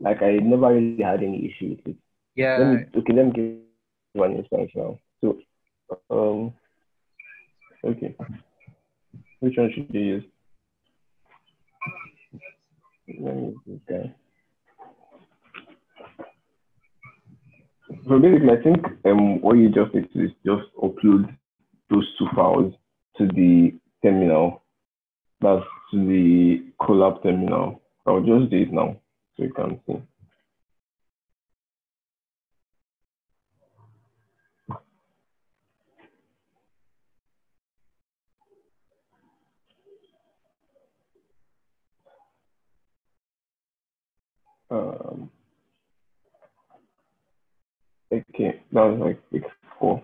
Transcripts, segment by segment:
Like I never really had any issue with it. Yeah, Let me give you an instance now. So um okay, which one should you use? Let me use this guy. So basically, I think what you just need to do is just upload those two files to the terminal. That's to the Colab terminal. I'll just do it now so you can see. Um, okay, that was like week 4.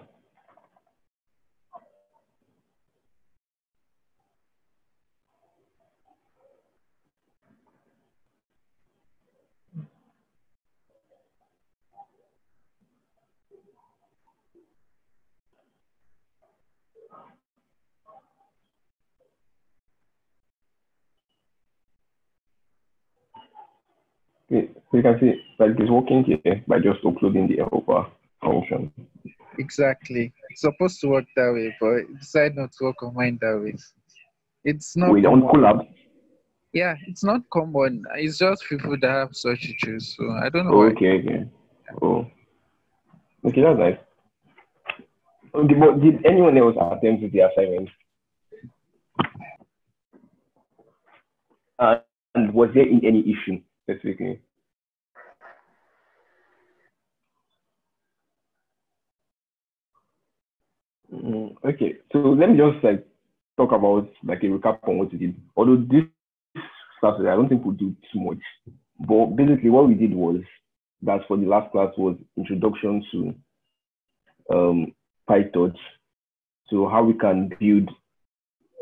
Okay, so you can see like it's working here by just uploading the helper function. exactly. It's supposed to work that way, but it decided not to work on mine that way. It's not Wait, on common. Colab? Yeah, it's not common. It's just people that have such issues. So I don't know Oh, why. okay, okay. Oh, okay, that's nice. Okay, but did anyone else attempt the assignment? And was there any issue specifically? Okay, so let me just like talk about like a recap on what we did. Although this class, I don't think we do too much, but basically what we did was that for the last class was introduction to PyTorch, so how we can build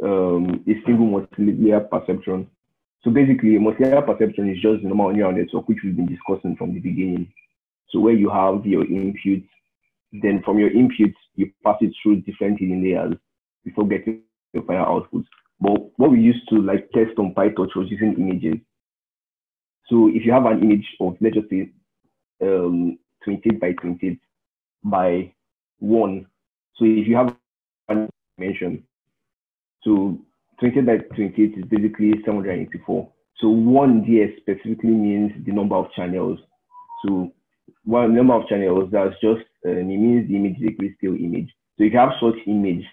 a single multi-layer perceptron. So basically, a multi-layer perceptron is just the normal neural network which we've been discussing from the beginning. So where you have your input, then from your input you pass it through different hidden layers before getting your final output. But what we used to like test on PyTorch was using images. So if you have an image of let's just say 28 by 28 by 1, so if you have one dimension, so 28 by 28 is basically 784. So 1 there specifically means the number of channels. So one number of channels, that's just it means the image is a grayscale image. So if you have such image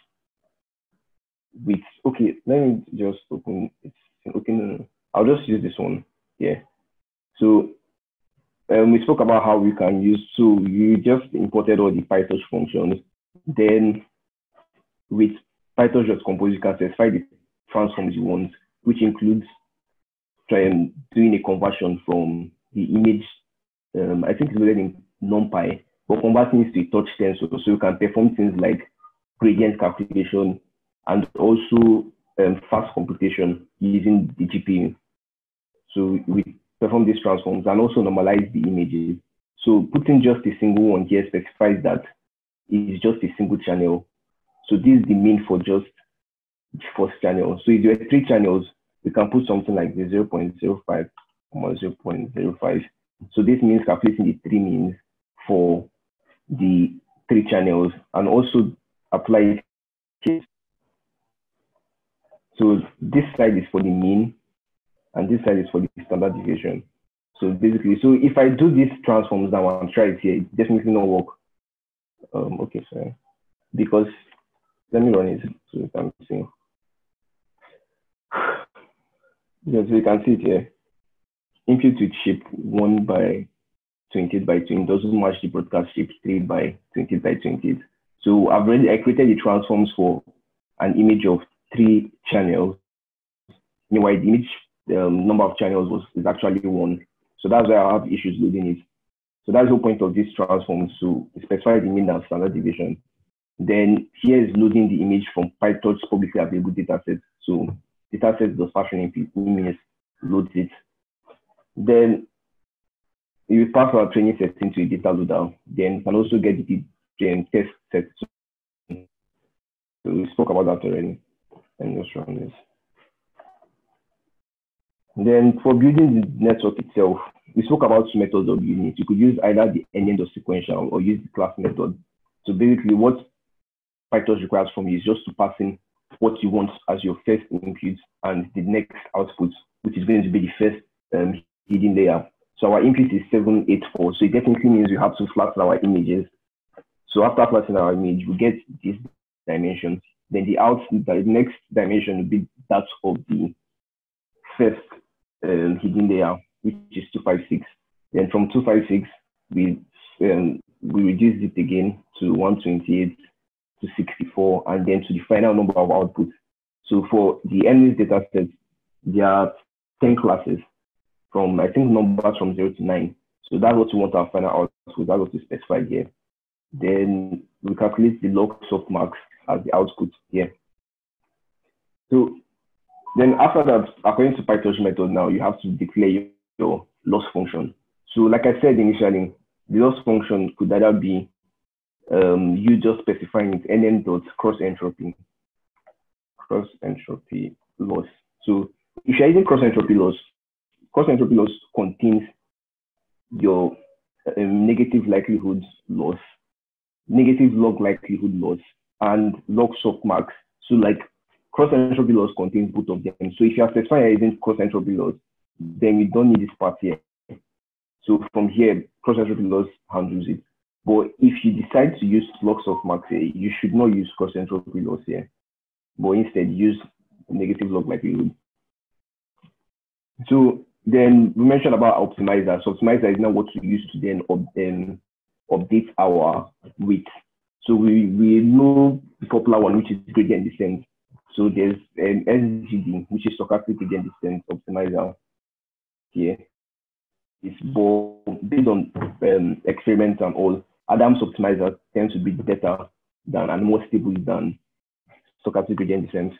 with, okay, let me just open it. Okay, no. I'll just use this one. Yeah. So we spoke about how we can use, so you just imported all the PyTorch functions. Then with PyTorch compose, you can specify the transforms you want, which includes trying doing a conversion from the image. I think it's loaded in NumPy, but converting it to a touch tensor, so you can perform things like gradient calculation and also fast computation using the GPU. So we perform these transforms and also normalize the images. So putting just a single one here specifies that it's just a single channel. So this is the mean for just the first channel. So if there are 3 channels, we can put something like the 0.05, 0.05. So this means calculating the 3 means for the 3 channels and also apply it. So this side is for the mean and this side is for the standard deviation. So basically, so if I do these transforms now and try it here, it definitely not work. Okay, sorry. Because let me run it so you can see. Yeah, so you can see it here. Input with shape 1 by 28 by 20 doesn't match the broadcast shape 3 by 28 by 28. So I created the transforms for an image of 3 channels. Meanwhile, the image number of channels is actually 1. So that's why I have issues loading it. So that's the whole point of this transform, to specify the mean and standard deviation. Then here is loading the image from PyTorch publicly available dataset. So dataset does fashion image, loads it. Then you pass our training setting to a data loader. Then you can also get the test set. So we spoke about that already. And just run this. Then for building the network itself, we spoke about two methods of building it. You could use either the end or sequential or use the class method. So basically what PyTorch requires from you is just to pass in what you want as your first input and the next output, which is going to be the first hidden layer. So our input is 784. So it definitely means we have to flatten our images. So after flattening our image, we get this dimension. Then the next dimension will be that of the first hidden layer, which is 256. Then from 256, we reduce it again to 128 to 64, and then to the final number of outputs. So for the MNIST data set, there are 10 classes from, I think, numbers from 0 to 9. So that's what we want our final output. That's what we specified here. Then we calculate the log softmax as the output here. So then after that, according to PyTorch method, now you have to declare your loss function. So like I said initially, the loss function could either be you just specifying it nm dot cross entropy loss. So if you're using cross entropy loss contains your negative likelihood loss, negative log likelihood loss, and log softmax. So like cross entropy loss contains both of them. So if you are specifying using cross entropy loss, then we don't need this part here. So from here, cross entropy loss handles it. But if you decide to use log softmax here, you should not use cross entropy loss here, but instead use negative log likelihood. So then we mentioned about optimizer. So optimizer is now what we use to then update our weight. So we know the popular one, which is gradient descent. So there's SGD, which is stochastic gradient descent optimizer here. It's based on experiments and all. Adams optimizer tends to be better than and more stable than stochastic gradient descent.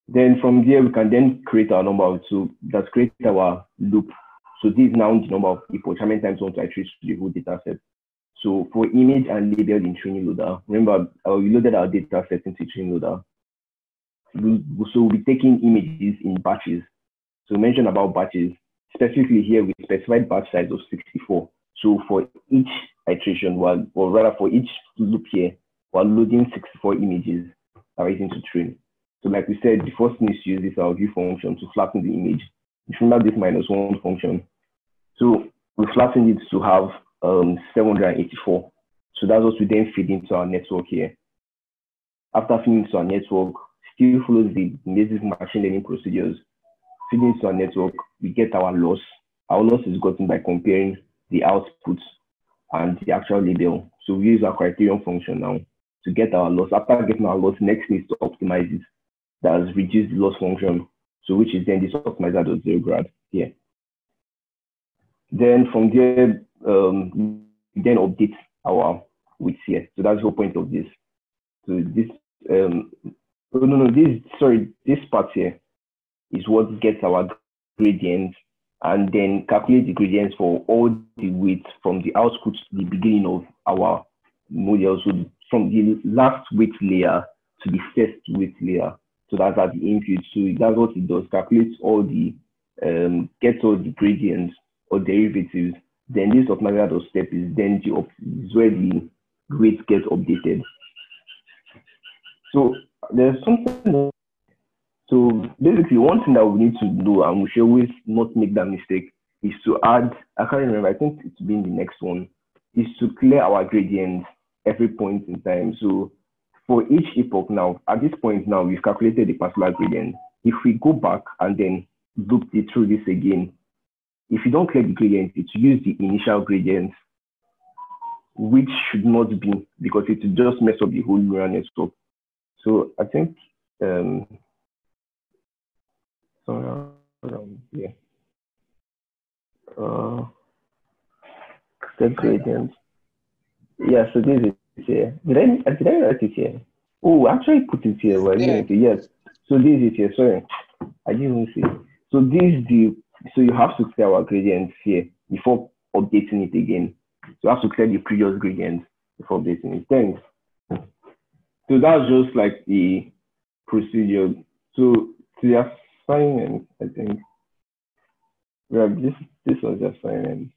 Then from there, we can then create our number. So that's create our loop. So this is now the number of epochs. How many times we want to iterate to the whole data set? So for image and labeled in training loader, remember we loaded our data set into training loader. So we'll be taking images in batches. So mention about batches. Specifically here, we specified batch size of 64. So for each iteration, or rather for each loop here, we're loading 64 images right into train. So like we said, the first thing is to use this our view function to flatten the image. If you remember this -1 function. So we flatten it to have 784. So that's what we then feed into our network here. After feeding into our network, still follows the basic machine learning procedures. Feeding into our network, we get our loss. Our loss is gotten by comparing the output and the actual label. So we use our criterion function now to get our loss. After getting our loss, next is to optimize it. That has reduced the loss function. So which is then this optimizer.0grad here. Then from there, we then update our weights here. So that's the whole point of this. So this, this part here is what gets our gradients, and then calculate the gradients for all the weights from the output to the beginning of our model. So from the last weight layer to the first weight layer. So that's at the input. So that's what it does. Calculates all the gets all the gradients or derivatives. Then this optimizer step is then is where the weight gets updated. So there's something. So basically, one thing that we need to do, and we should always not make that mistake, is to add. I can't remember. I think it's been the next one. Is to clear our gradients every point in time. So for each epoch now, at this point now, we've calculated the particular gradient. If we go back and then loop it through this again, if you don't clear the gradient, it's use the initial gradient, which should not be, because it will just mess up the whole neural network. So I think yeah. The gradient. Yeah, so this is here. Did I write it here? Oh, actually put it here. Well, yeah. Yes. So this is here. Sorry, I didn't see. So this is so you have to clear our gradients here before updating it again. So you have to clear the previous gradient before updating it. Thanks. So that's just like the procedure. So to the assignment, I think. Yeah, this was just fine.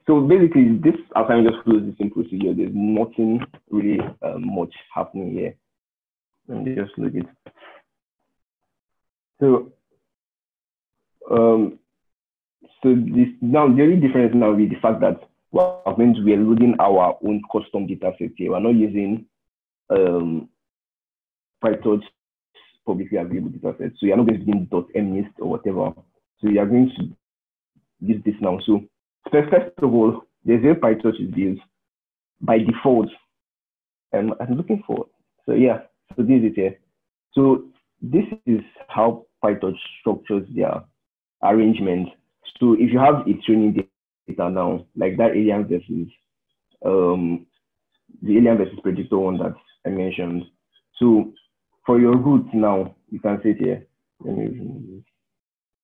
So basically, this assignment just follows the same procedure. There's nothing really much happening here. Let me just look it. So um, so this now the only difference now is the fact that we're loading our own custom data set here. We're not using um, PyTorch publicly available data set. So you're not going to be in .mnist or whatever. So you are going to use this now. So first of all, there's where PyTorch is built by default. And I'm looking for, so yeah, so this is here. So this is how PyTorch structures their arrangement. So if you have a training data now, like that alien versus the alien versus predictor one that I mentioned. So for your root now, you can see it here.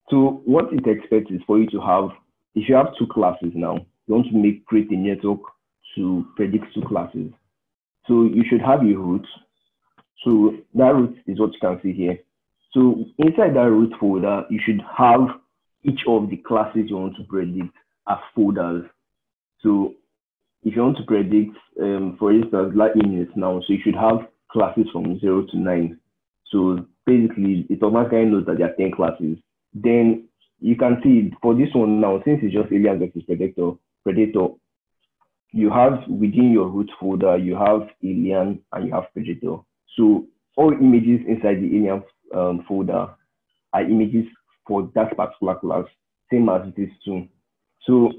So what it expects is for you to have, if you have two classes now, you want to create a network to predict two classes. So you should have a root. So that root is what you can see here. So inside that root folder, you should have each of the classes you want to predict as folders. So if you want to predict, for instance, likeness now, so you should have classes from 0 to 9. So basically, it automatically knows that there are 10 classes. Then you can see for this one now, since it's just alien versus predator, you have within your root folder, you have alien and you have predator. So all images inside the alien folder are images for that particular class, same as this too. So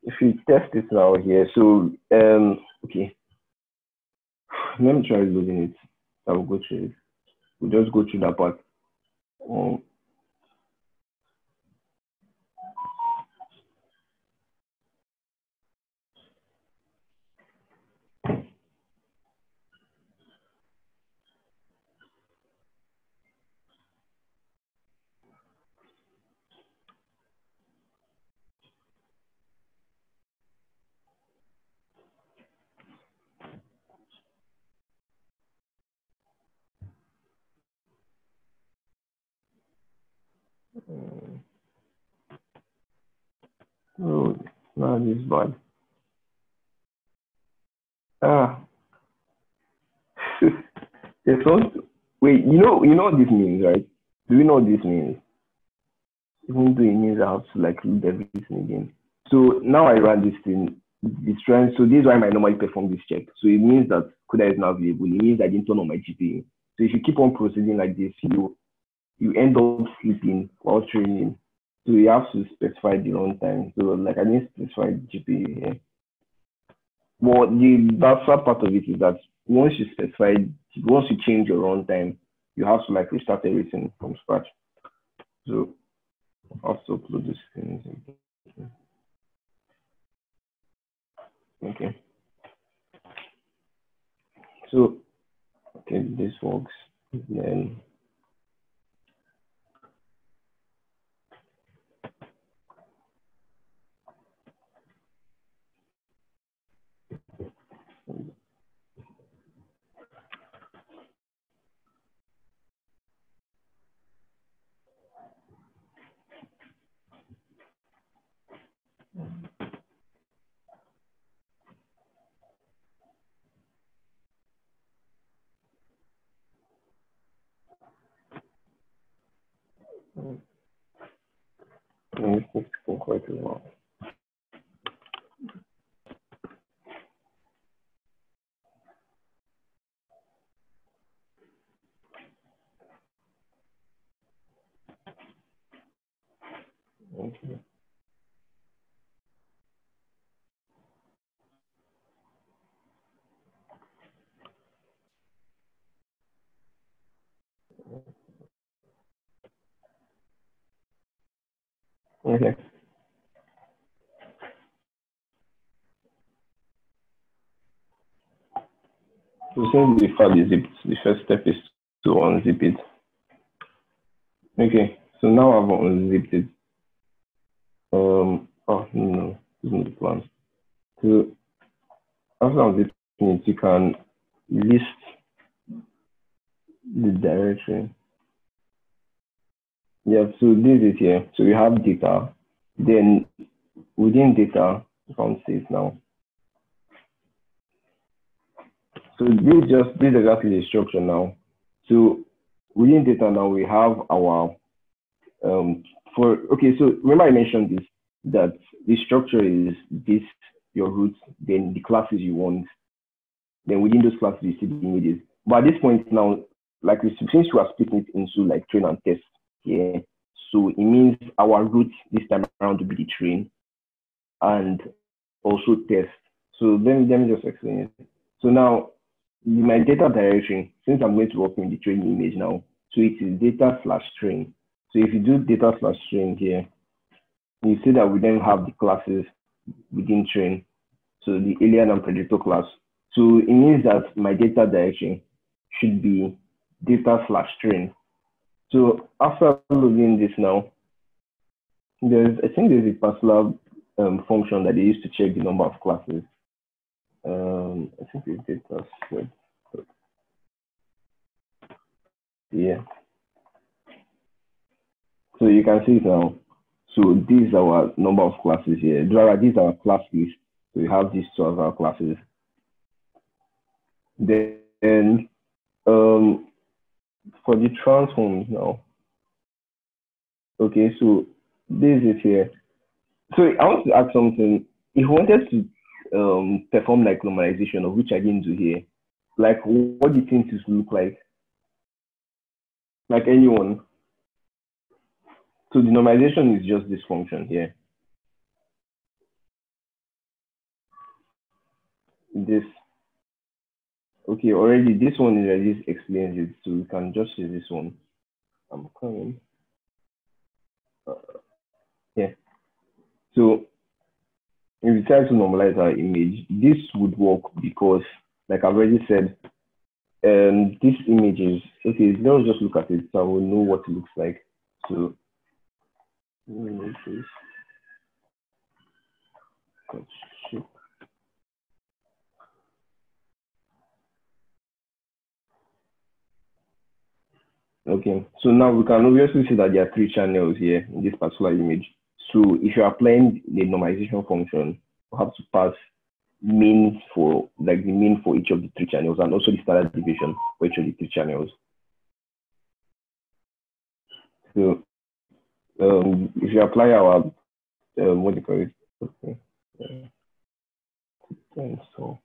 if you test it now here, so okay, let me try loading it. I will go through it. We'll just go through that part. Oh, no, this is bad. There's one. Wait, you know what this means, right? Do you know what this means? Even though it means I have to like read everything again. So now I run this thing, this trend. So this is why I normally perform this check. So it means that CUDA is now available. It means I didn't turn on my GPU. So if you keep on proceeding like this, you end up sleeping while training. So you have to specify the runtime. So like I didn't specify GPU here. But the bad part of it is that once you change your runtime, you have to like restart everything from scratch. So I have to upload this thing. Okay. So okay, this works. Then it's quite a while. Okay. Okay. So since the file is zipped, the first step is to unzip it. Okay. So now I've unzipped it. Oh no, this is the plan. So after unzipping it, you can list the directory. Yeah, so this is here. So you have data. Then within data, you can see it now. So this is exactly the structure now. So within data now we have our so remember I mentioned this, that the structure is this your root, then the classes you want, then within those classes you see the images. But at this point now, like since we are splitting it into like train and test here, so it means our root this time around to be the train and also test. So let me just explain it. So now my data directory, since I'm going to work in the training image now, so it is data slash train. So if you do data slash train here, you see that we then have the classes within train. So the alien and predictor class. So it means that my data directory should be data slash train. So after loading this now, I think there's a particular function that they use to check the number of classes. I think it's data set. Yeah. So you can see it now. So these are our number of classes here. These are our class list. So we have these two of our classes. Then for the transforms now. Okay, so this is here. So I want to ask something. If we wanted to perform like normalization, of which I didn't do here, like what do you think this will look like? Like anyone. So the normalization is just this function here. This. Okay, already this one already explains it, so we can just use this one. I'm coming. Yeah. So if we try to normalize our image, this would work because, like I've already said, this image is okay. Let's just look at it so we'll know what it looks like. So images. Okay, so now we can obviously see that there are three channels here in this particular image. So if you're applying the normalization function, you have to pass mean for like the mean for each of the three channels and also the standard deviation for each of the three channels. So if you apply our what do you call it? Okay. So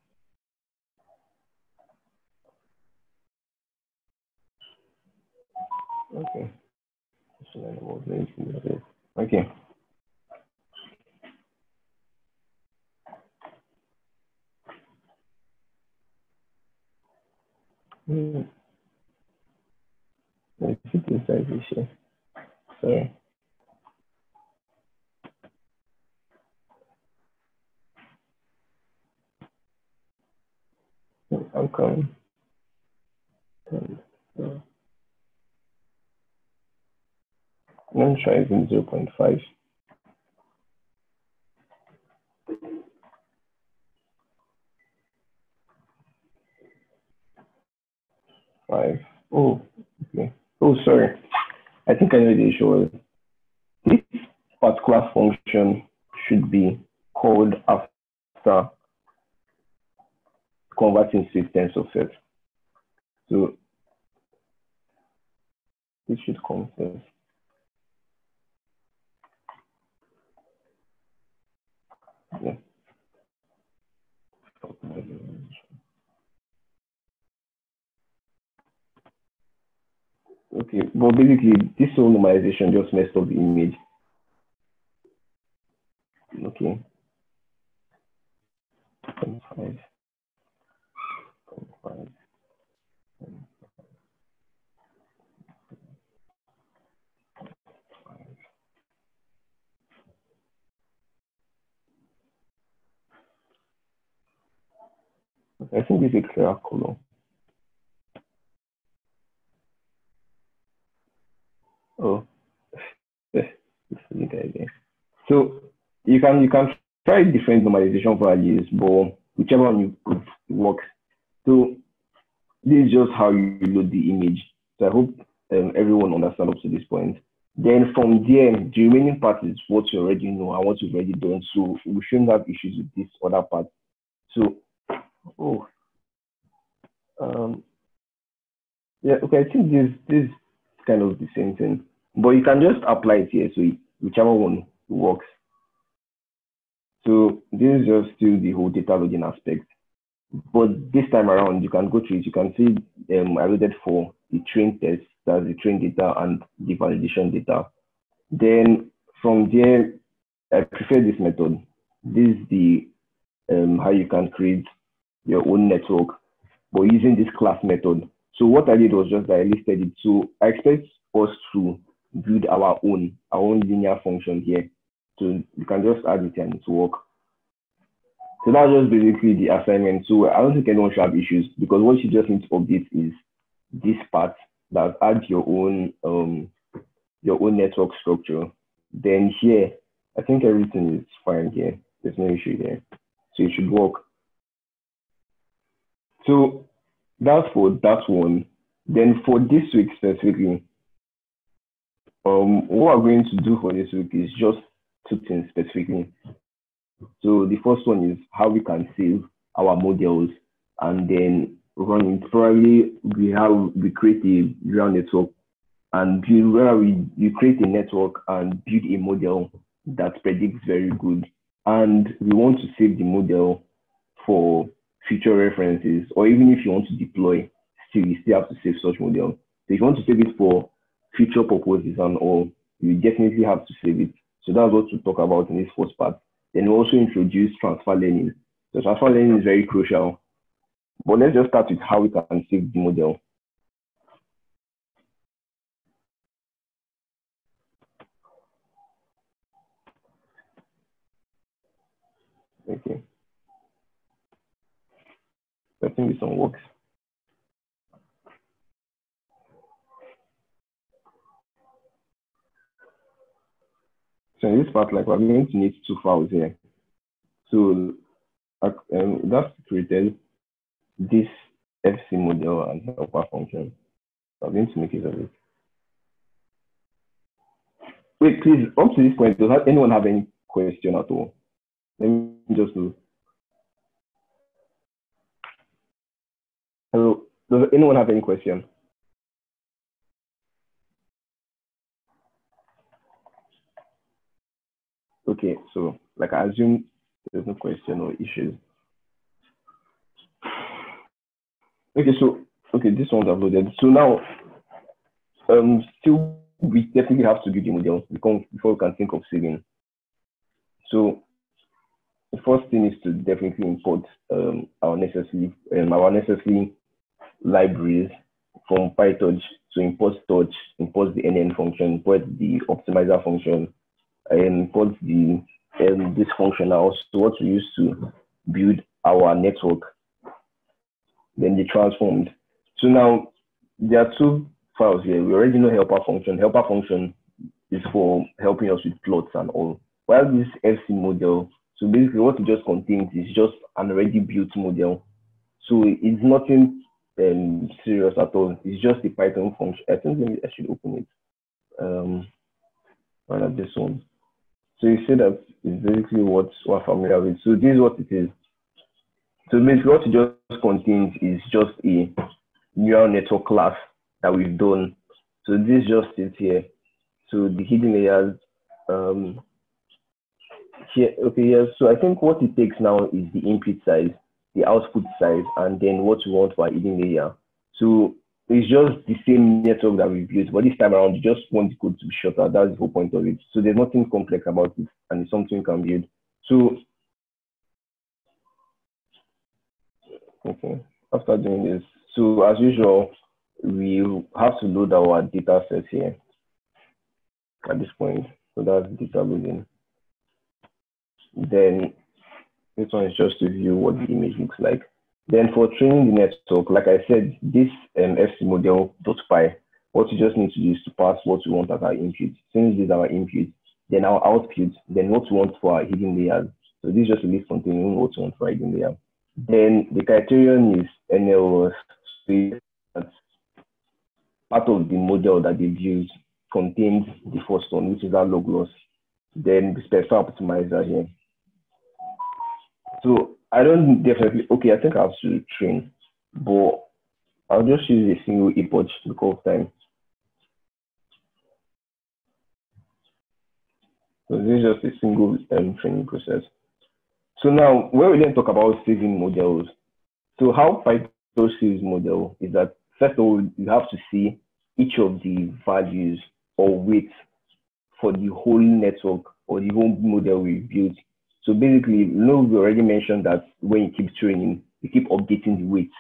okay. Okay. Let's put inside this here. Sorry. I'm coming. Let me try using 0.5. 5. Oh, okay. Oh, sorry. I think I know the issue. This particular function should be called after converting systems of set. So this should come first. Yeah. Okay, but basically this whole normalization just messed up the image. Okay. 5. I think this is a clear color. Oh, yes, so you can try different normalization values, but whichever one you put works. So this is just how you load the image. So I hope everyone understands up to this point. Then from there, the remaining part is what you already know and what you've already done. So we shouldn't have issues with this other part. So, oh, um, yeah, okay, I think this is kind of the same thing, but you can just apply it here. So whichever one works. So this is just still the whole data loading aspect. But this time around, you can go through it. You can see I loaded for the train test, that's the train data and the validation data. Then from there, I prefer this method. This is the how you can create your own network, but using this class method. So what I did was just that I listed it. So I expect us to build our own linear function here. So you can just add it and it will work. So that's just basically the assignment. So I don't think anyone should have issues because what you just need to update is this part that adds your own network structure. Then here, I think everything is fine here. There's no issue here. So it should work. So that's for that one. Then for this week specifically, what we're going to do for this week is just two things specifically. So the first one is how we can save our models and then run it. Probably we create a neural network and build where we create a network and build a model that predicts very good. And we want to save the model for future references, or even if you want to deploy, you still have to save such model. So if you want to save it for future purposes and all, you definitely have to save it. So that's what we'll talk about in this first part. Then we also introduce transfer learning. So transfer learning is very crucial. But let's just start with how we can save the model. Okay. I think this one works. So in this part, like we're going to need two files here. So that's created this FC model and helper function. So I'm going to make it of it. Wait, please, up to this point, does anyone have any question at all? Let me just know. Hello, does anyone have any question? Okay, so like I assume there's no question or issues. Okay, so this one's uploaded. So now, still we definitely have to do the model before we can think of saving. So the first thing is to definitely import our necessary libraries from PyTorch. So import Torch, import the NN function, import the optimizer function, and import the this function now. So what we use to build our network. Then the transformed. So now there are two files here. We already know helper function. Helper function is for helping us with plots and all. While this FC model, so basically what it just contains is just an already built model. So it's nothing serious at all. It's just a Python function. I think I should open it. Right at this one. So you see that it's basically what we're familiar with. So this is what it is. So basically what it just contains is just a neural network class that we've done. So this just sits here. So the hidden layers here. Okay, yeah. So I think what it takes now is the input size, the output size, and then what we want for our hidden layer. So it's just the same network that we built, but this time around, you just want the code to be shorter. That's the whole point of it. So there's nothing complex about it, and it's something you can build. So, okay, after doing this, so as usual, we have to load our data set here at this point. So that's data loading. Then this one is just to view what the image looks like. Then for training the network, like I said, this FC model.py, what you just need to do is to pass what we want as our input. Since this is our input, then our output, then what we want for our hidden layers. So this is just a list containing what we want for our hidden layer. Then the criterion is NLS. That's part of the model that they've used contains the first one, which is our log loss. Then we specify optimizer here. So I don't definitely, okay, I think I have to train, but I'll just use a single epoch because of time. So this is just a single training process. So now, when we then talk about saving models, so how PyTorch saves model is that, first of all, you have to see each of the values or weights for the whole network or the whole model we built. So basically, we already mentioned that when you keep training, you keep updating the weights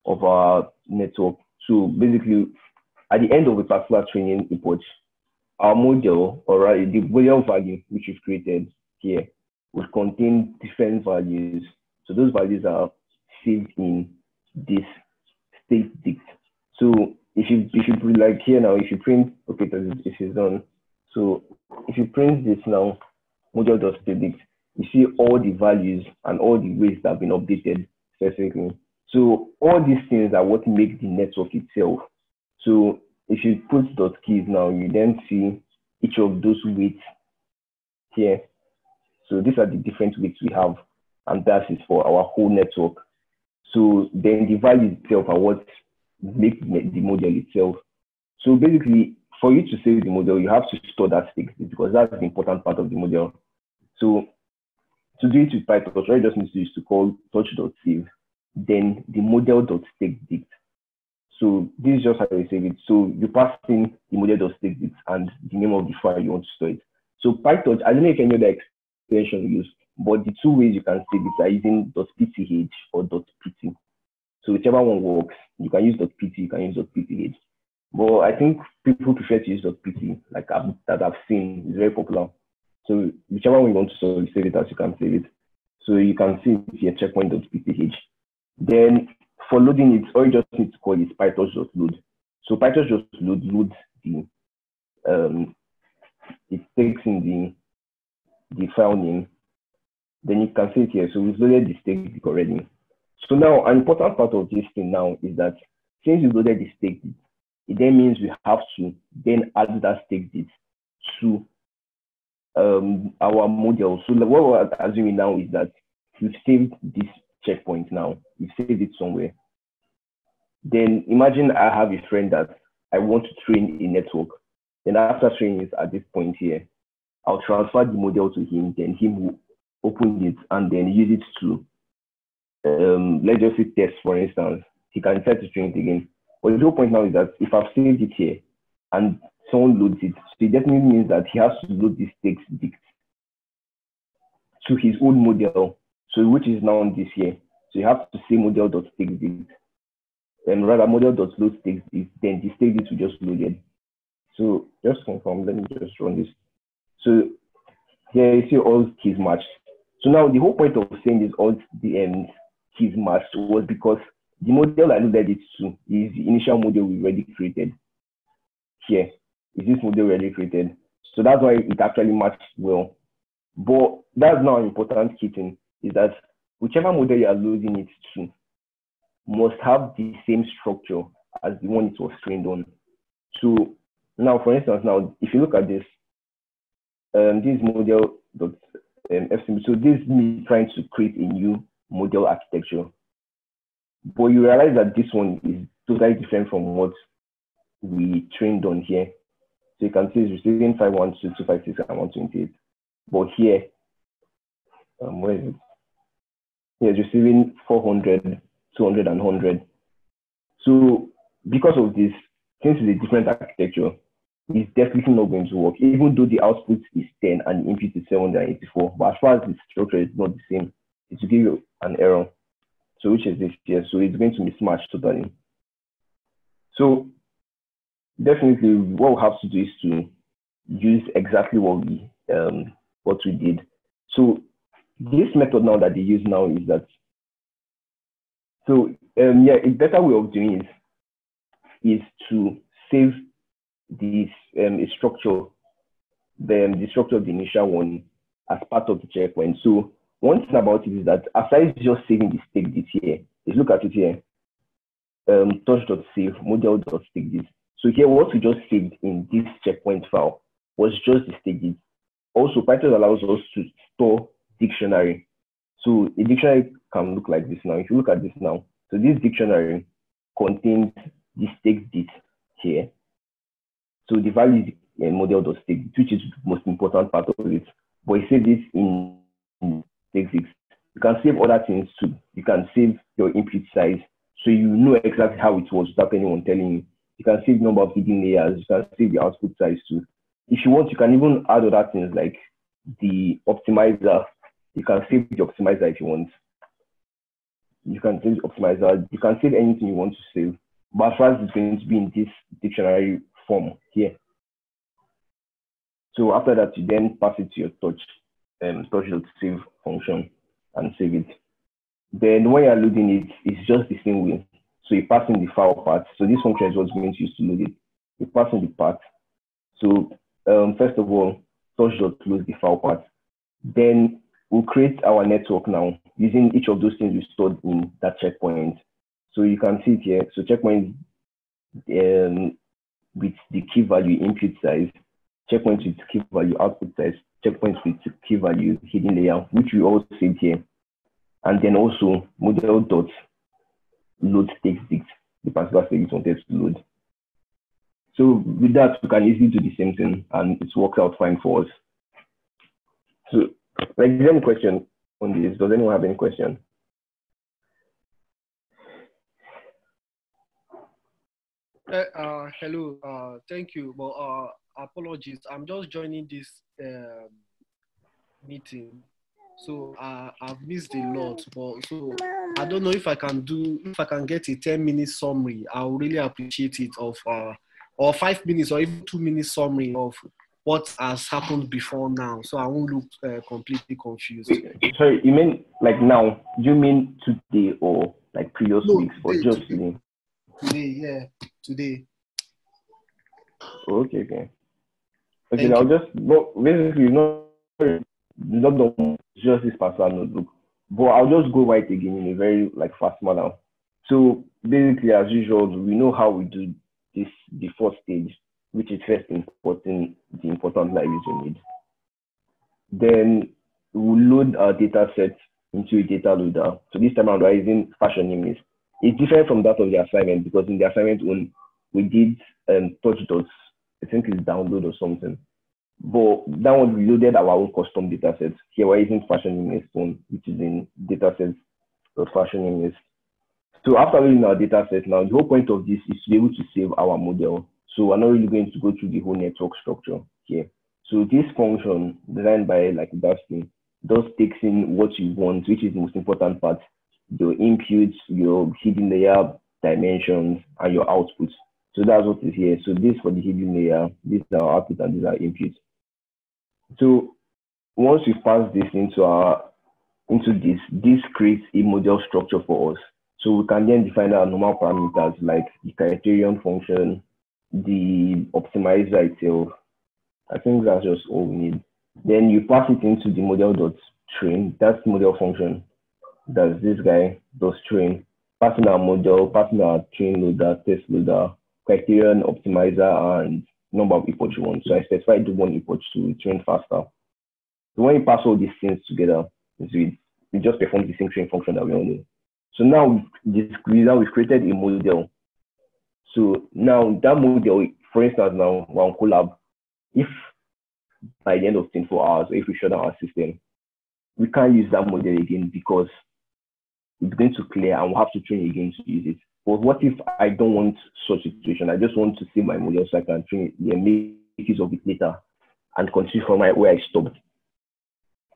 of our network. So basically, at the end of a particular training epoch, our model, or rather the model value which we've created here, will contain different values. So those values are saved in this state dict. So if you like here now, if you print, okay, this is done. So if you print this now, model.stateDict, you see all the values and all the weights that have been updated specifically. So all these things are what make the network itself. So if you put .keys now, you then see each of those weights here. So these are the different weights we have, and that is for our whole network. So then the values itself are what make the model itself. So basically, for you to save the model, you have to store that state because that's the important part of the model. So to do it with PyTorch, what you just need to do is to call torch.save, then the model.stateDict. So this is just how you save it. So you pass in the model.stateDict and the name of the file you want to store it. So PyTorch, I don't know if any other extension you use, but the two ways you can save it are using .pth or .pt. So whichever one works, you can use .pt, you can use .pth. But I think people prefer to use .pt, like that I've seen, is very popular. So whichever one you want to save it as, you can save it. So you can see it here, checkpoint.pth. Then for loading it, all you just need to call is PyTorch.load. So PyTorch.load loads the it takes in the file name. Then you can see it here. So we've loaded the stake already. So now an important part of this thing now is that since we loaded the stake, it then means we have to then add that stake to our model. So what we're assuming now is that we've saved this checkpoint now. We've saved it somewhere. Then imagine I have a friend that I want to train a network. Then after training it at this point here, I'll transfer the model to him. Then he will open it and then use it to, let's just say test, for instance. He can try to train it again. But the whole point now is that if I've saved it here and someone loads it, so it definitely means that he has to load this text dict to his own model, so which is now this here. So you have to say model.stateDict, and rather model.loadStateDict, then the stateDict will just load it. So just confirm, let me just run this. So here you see all keys matched. So now the whole point of saying this all the keys matched was because the model I loaded it to is the initial model we already created. Here is this model already created. So that's why it actually matched well. But that's now an important key thing, is that whichever model you are loading it to must have the same structure as the one it was trained on. So now, for instance, now if you look at this, this model.fcm, so this is me trying to create a new model architecture. But you realize that this one is totally different from what we trained on here. So you can see it's receiving 512, 256, and 128. But here, where is it? Here it's receiving 400, 200, and 100. So because of this, since it's a different architecture, it's definitely not going to work, even though the output is 10 and the input is 784. But as far as the structure is not the same, it will give you an error. So which is this here. So it's going to mismatch totally. So definitely what we have to do is to use exactly what we did. So this method now that they use now is that, so yeah, a better way of doing it is to save this structure, the structure of the initial one as part of the checkpoint. So one thing about it is that aside just saving the stateDict here, let's look at it here. Torch.save model.stateDict. So here, what we just saved in this checkpoint file was just the stages. Also, Python allows us to store dictionary. So a dictionary can look like this now. If you look at this now, so this dictionary contains the stakes bit here. So the value is a model.stakes, which is the most important part of it. But you save this in stakes. You can save other things too. You can save your input size, so you know exactly how it was without anyone telling you. You can save the number of hidden layers. You can save the output size too. If you want, you can even add other things like the optimizer. You can save the optimizer if you want. You can save the optimizer. You can save anything you want to save. But as far as it's going to be in this dictionary form here. So after that, you then pass it to your touch.save function and save it. Then when you're loading it, it's just the same way. So you pass in the file path. So this function is what's going to use to load it. You pass in the path. So first of all, touch.close the file path. Then we'll create our network now using each of those things we stored in that checkpoint. So you can see it here. So checkpoint with the key value input size, checkpoint with key value output size, checkpoint with key value hidden layer, which we all saved here. And then also model.load stakes bit, the particular stakes wanted to load. So with that, we can easily do the same thing, and it's worked out fine for us. So, like, is there any question on this? Does anyone have any question? Hello. Thank you. But apologies. I'm just joining this meeting, so I've missed a lot. But so I don't know if I can get a 10-minute summary. I would really appreciate it or 5 minutes or even 2 minute summary of what has happened before now, so I won't look completely confused. Sorry, you mean like now? Do you mean today or like previous weeks or just today? Today. Okay. I'll just, but basically, not just this particular notebook, but I'll just go right again in a very fast manner. So basically, as usual, we know how we do this, the first stage, which is first importing the important libraries we need. Then we'll load our data set into a data loader. So this time around, we're using Fashion Images. It's different from that of the assignment because in the assignment one, we did touch.dots, I think it's download or something. But that one, we loaded our own custom data sets. Here we're using Fashion Images one, which is in datasets of Fashion Images. So after loading our data set now, the whole point of this is to be able to save our model. So we're not really going to go through the whole network structure here. So this function designed by Dustin does takes in what you want, which is the most important part, your inputs, your hidden layer dimensions, and your outputs. So that's what is here. So this for the hidden layer, this is our output, and these are inputs. So once we pass this into this creates a model structure for us. So we can then define our normal parameters like the criterion function, the optimizer itself. I think that's just all we need. Then you pass it into the model.train. That's the model function. That's this guy, does train. Passing our model, passing our train loader, test loader, criterion, optimizer, and number of epochs you want. So I specified the one epoch to train faster. So when you pass all these things together, we just perform the same train function that we all know. So now we've created a model. So now that model, for instance, now we're on Colab. If by the end of 24 hours, or if we shut down our system, we can't use that model again because it's going to clear and we'll have to train again to use it. But what if I don't want such a situation? I just want to save my model so I can train it and make use of it later and continue from where I stopped.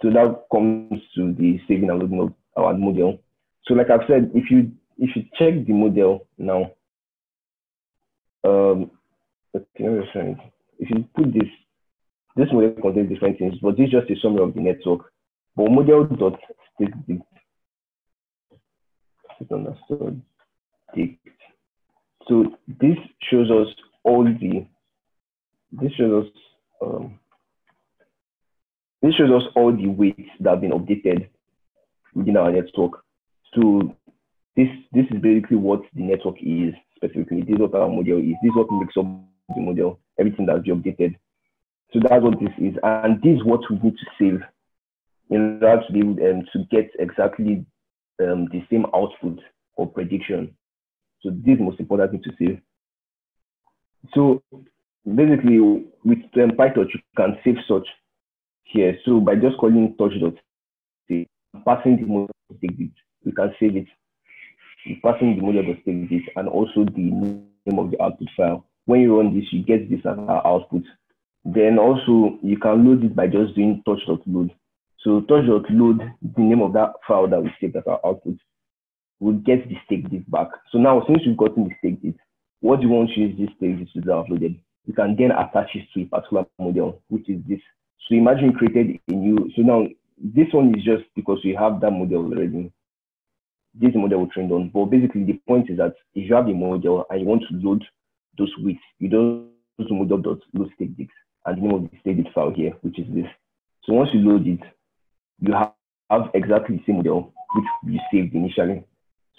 So that comes to the saving and loading of our model. So like I've said, if you check the model now, if you put this model contains different things, but this is just a summary of the network. But model.stakes understood. So this shows us all the weights that have been updated within our network. So this is basically what the network is specifically. This is what our model is. This is what makes up the model. Everything that's been updated. So that's what this is, and this is what we need to save in order to be able to get exactly the same output or prediction. So this is the most important thing to save. So basically, with PyTorch, you can save such here. So by just calling touch.save, passing the model to take it, you can save it. Passing the model to take it, and also the name of the output file. When you run this, you get this as our output. Then also you can load it by just doing touch.load. So touch.load the name of that file that we saved as our output. We'll get the stake diff back. So now since we've gotten the stake diff, what you want to use this stake diff to be uploaded, you can then attach it to a particular model, which is this. So imagine you created a new, so now this one is just because we have that model already. This model will train on, but basically the point is that if you have a model and you want to load those weights, you don't use the model.load stake diff and the name of the stake diff file here, which is this. So once you load it, you have exactly the same model which you saved initially.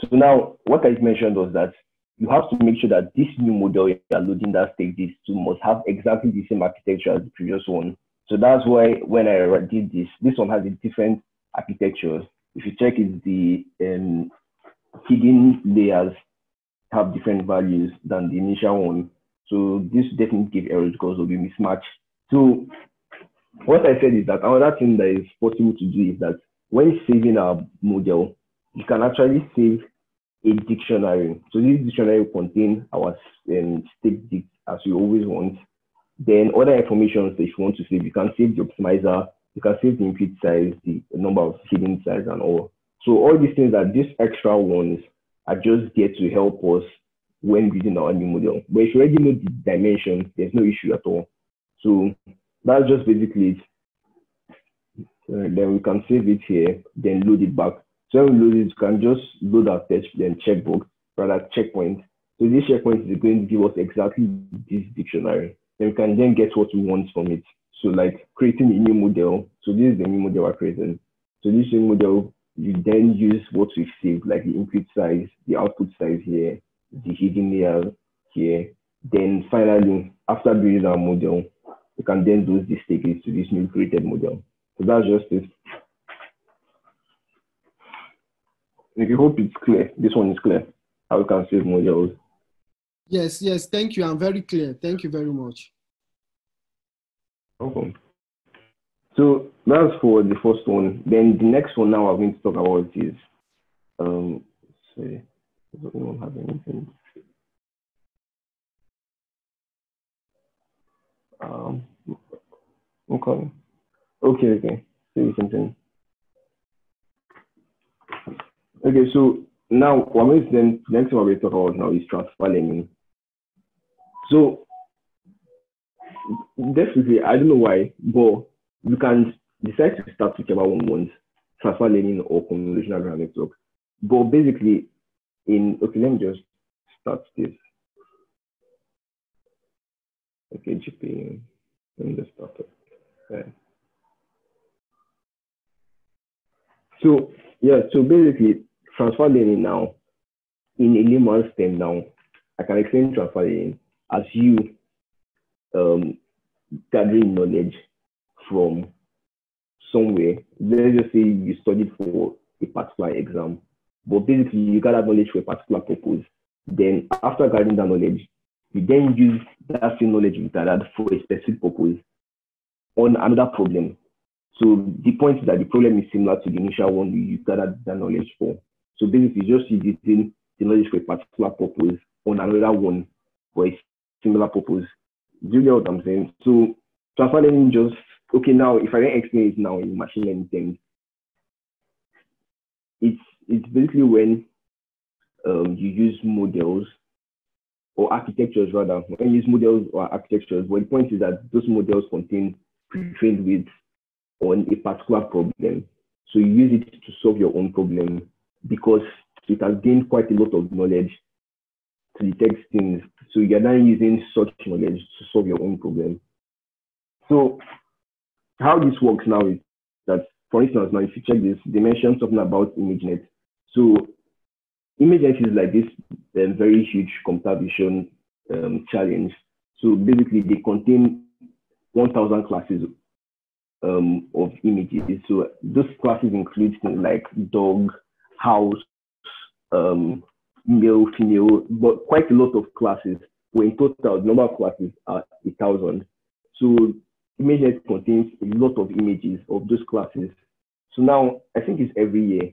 So now what I mentioned was that you have to make sure that this new model you are loading that stake diff to must have exactly the same architecture as the previous one. So that's why when I did this one has a different architecture. If you check it, the hidden layers have different values than the initial one. So this definitely give errors because of the mismatch. So what I said is that another thing that is possible to do is that when saving our model, you can actually save a dictionary. So this dictionary will contain our stake diff as you always want. Then other information that you want to save, you can save the optimizer, you can save the input size, the number of hidden size and all. So all these things that these extra ones are just there to help us when building our new model. But if you already know the dimensions, there's no issue at all. So that's just basically it. Then we can save it here, then load it back. So when we load it, you can just load our test, then checkbox, rather checkpoint. So this checkpoint is going to give us exactly this dictionary. Then we can then get what we want from it. So like creating a new model. So this is the new model we're creating. So this new model, you then use what we've saved, like the input size, the output size here, the hidden layer here. Then finally, after building our model, we can then do the stakes to this new created model. So that's just it. If you hope it's clear, this one is clear, how we can save models. Yes, thank you. I'm very clear. Thank you very much. Okay. So that's for the first one. Then the next one now I'm going to talk about is, say, does anyone have anything? Okay. Say something. Okay, so now what I'm then the next one we're going to talk about now is transfer learning. So definitely, I don't know why, but you can decide to start whichever one wants, transfer learning or convolutional neural network. But basically, let me just start this. Okay, GP, let me just start it. Okay. So basically, transfer learning now, in a layman's term now, I can explain transfer learning as you gathering knowledge from somewhere. Let's just say you studied for a particular exam, but basically you gather knowledge for a particular purpose. Then after gathering that knowledge, you then use that same knowledge you gathered for a specific purpose on another problem. So the point is that the problem is similar to the initial one you gathered that knowledge for. So basically just using the knowledge for a particular purpose on another one for a similar purpose. Do you know what I'm saying? So transfer learning just, okay, now if I can explain it now in machine learning terms, it's basically when you use models or architectures rather. When you use models or architectures, well, the point is that those models contain pre-trained weights on a particular problem. So you use it to solve your own problem because it has gained quite a lot of knowledge to detect things. So you're now using such knowledge to solve your own problem. So how this works now is that, for instance, now if you check this, they mentioned something about ImageNet. So ImageNet is like this very huge computer vision challenge. So basically, they contain 1,000 classes of images. So those classes include things like dog, house, male, female, but quite a lot of classes. Where in total, the number of classes are 1,000. So ImageNet contains a lot of images of those classes. So now I think it's every year.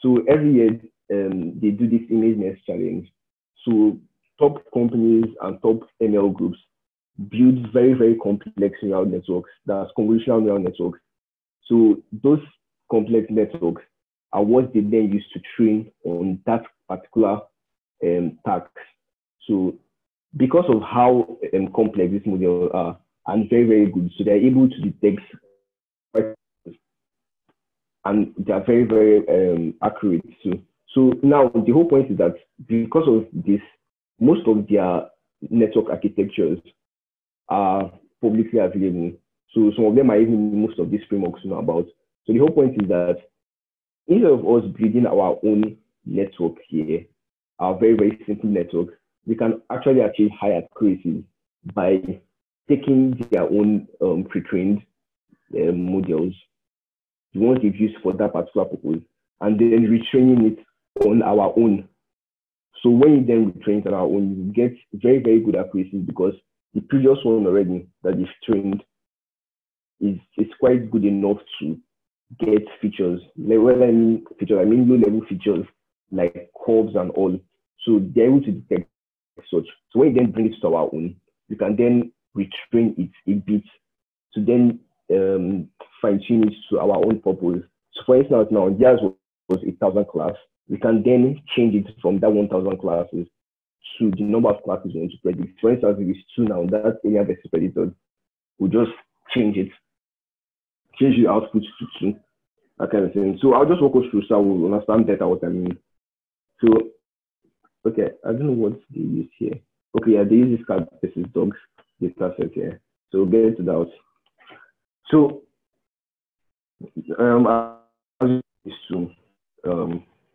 So every year they do this ImageNet challenge. So top companies and top ML groups build very, very complex neural networks. That's convolutional neural networks. So those complex networks are what they then use to train on that particular task. So because of how complex these models are and very, very good, so they're able to detect and they're very, very accurate too. So now the whole point is that because of this, most of their network architectures are publicly available. So some of them are even most of these frameworks know about. So the whole point is that instead of us building our own network here, our very, very simple network, we can actually achieve high accuracy by taking their own pre-trained models, the ones we've used for that particular purpose, and then retraining it on our own. So when you then retrain it on our own, you get very, very good accuracy because the previous one already that is trained is quite good enough to get features. Like, when I mean features, I mean low-level features like curves and all. So they're able to detect such. So when you then bring it to our own, we can then retrain it a bit to then fine-tune it to our own purpose. So for instance, now theirs was 1,000 class. We can then change it from that 1,000 classes to the number of classes we want to predict. For instance, if it's 2 now, that area versus predicted, we'll just change the output to 2, that kind of thing. So I'll just walk us through so we'll understand better what I mean. So, okay, I don't know what they use here. Okay, yeah, they use this cat versus dogs data set here. So we'll get into that. So, I'll use to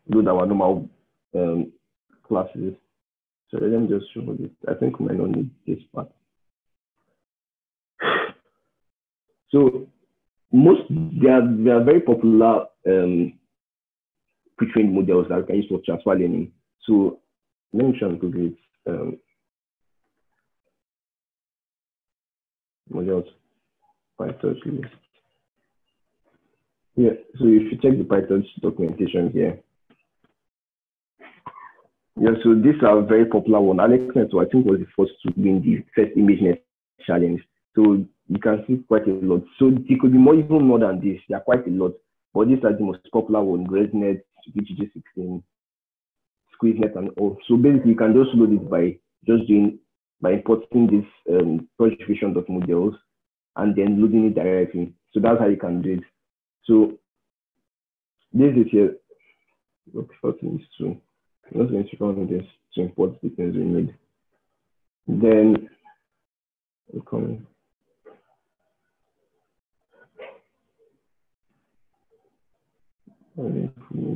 load our normal classes. So let me just show this. I think we might not need this part. So they are very popular pre-trained models that we can use for transfer learning. So let me try and Google it. Models PyTorch list. Yeah, so if you check the PyTorch documentation here. Yeah, so these are very popular one. AlexNet, I think, was the first to win the first ImageNet challenge. So you can see quite a lot. So there could be even more than this. There are quite a lot, but these are the most popular ones: ResNet, BGG16, SqueezeNet, and all. So basically, you can just load it by importing this Torch Vision models and then loading it directly. So that's how you can do it. So this is here. Look, 14 is 2. I'm just going to run this to import the things we need. Then we'll come in.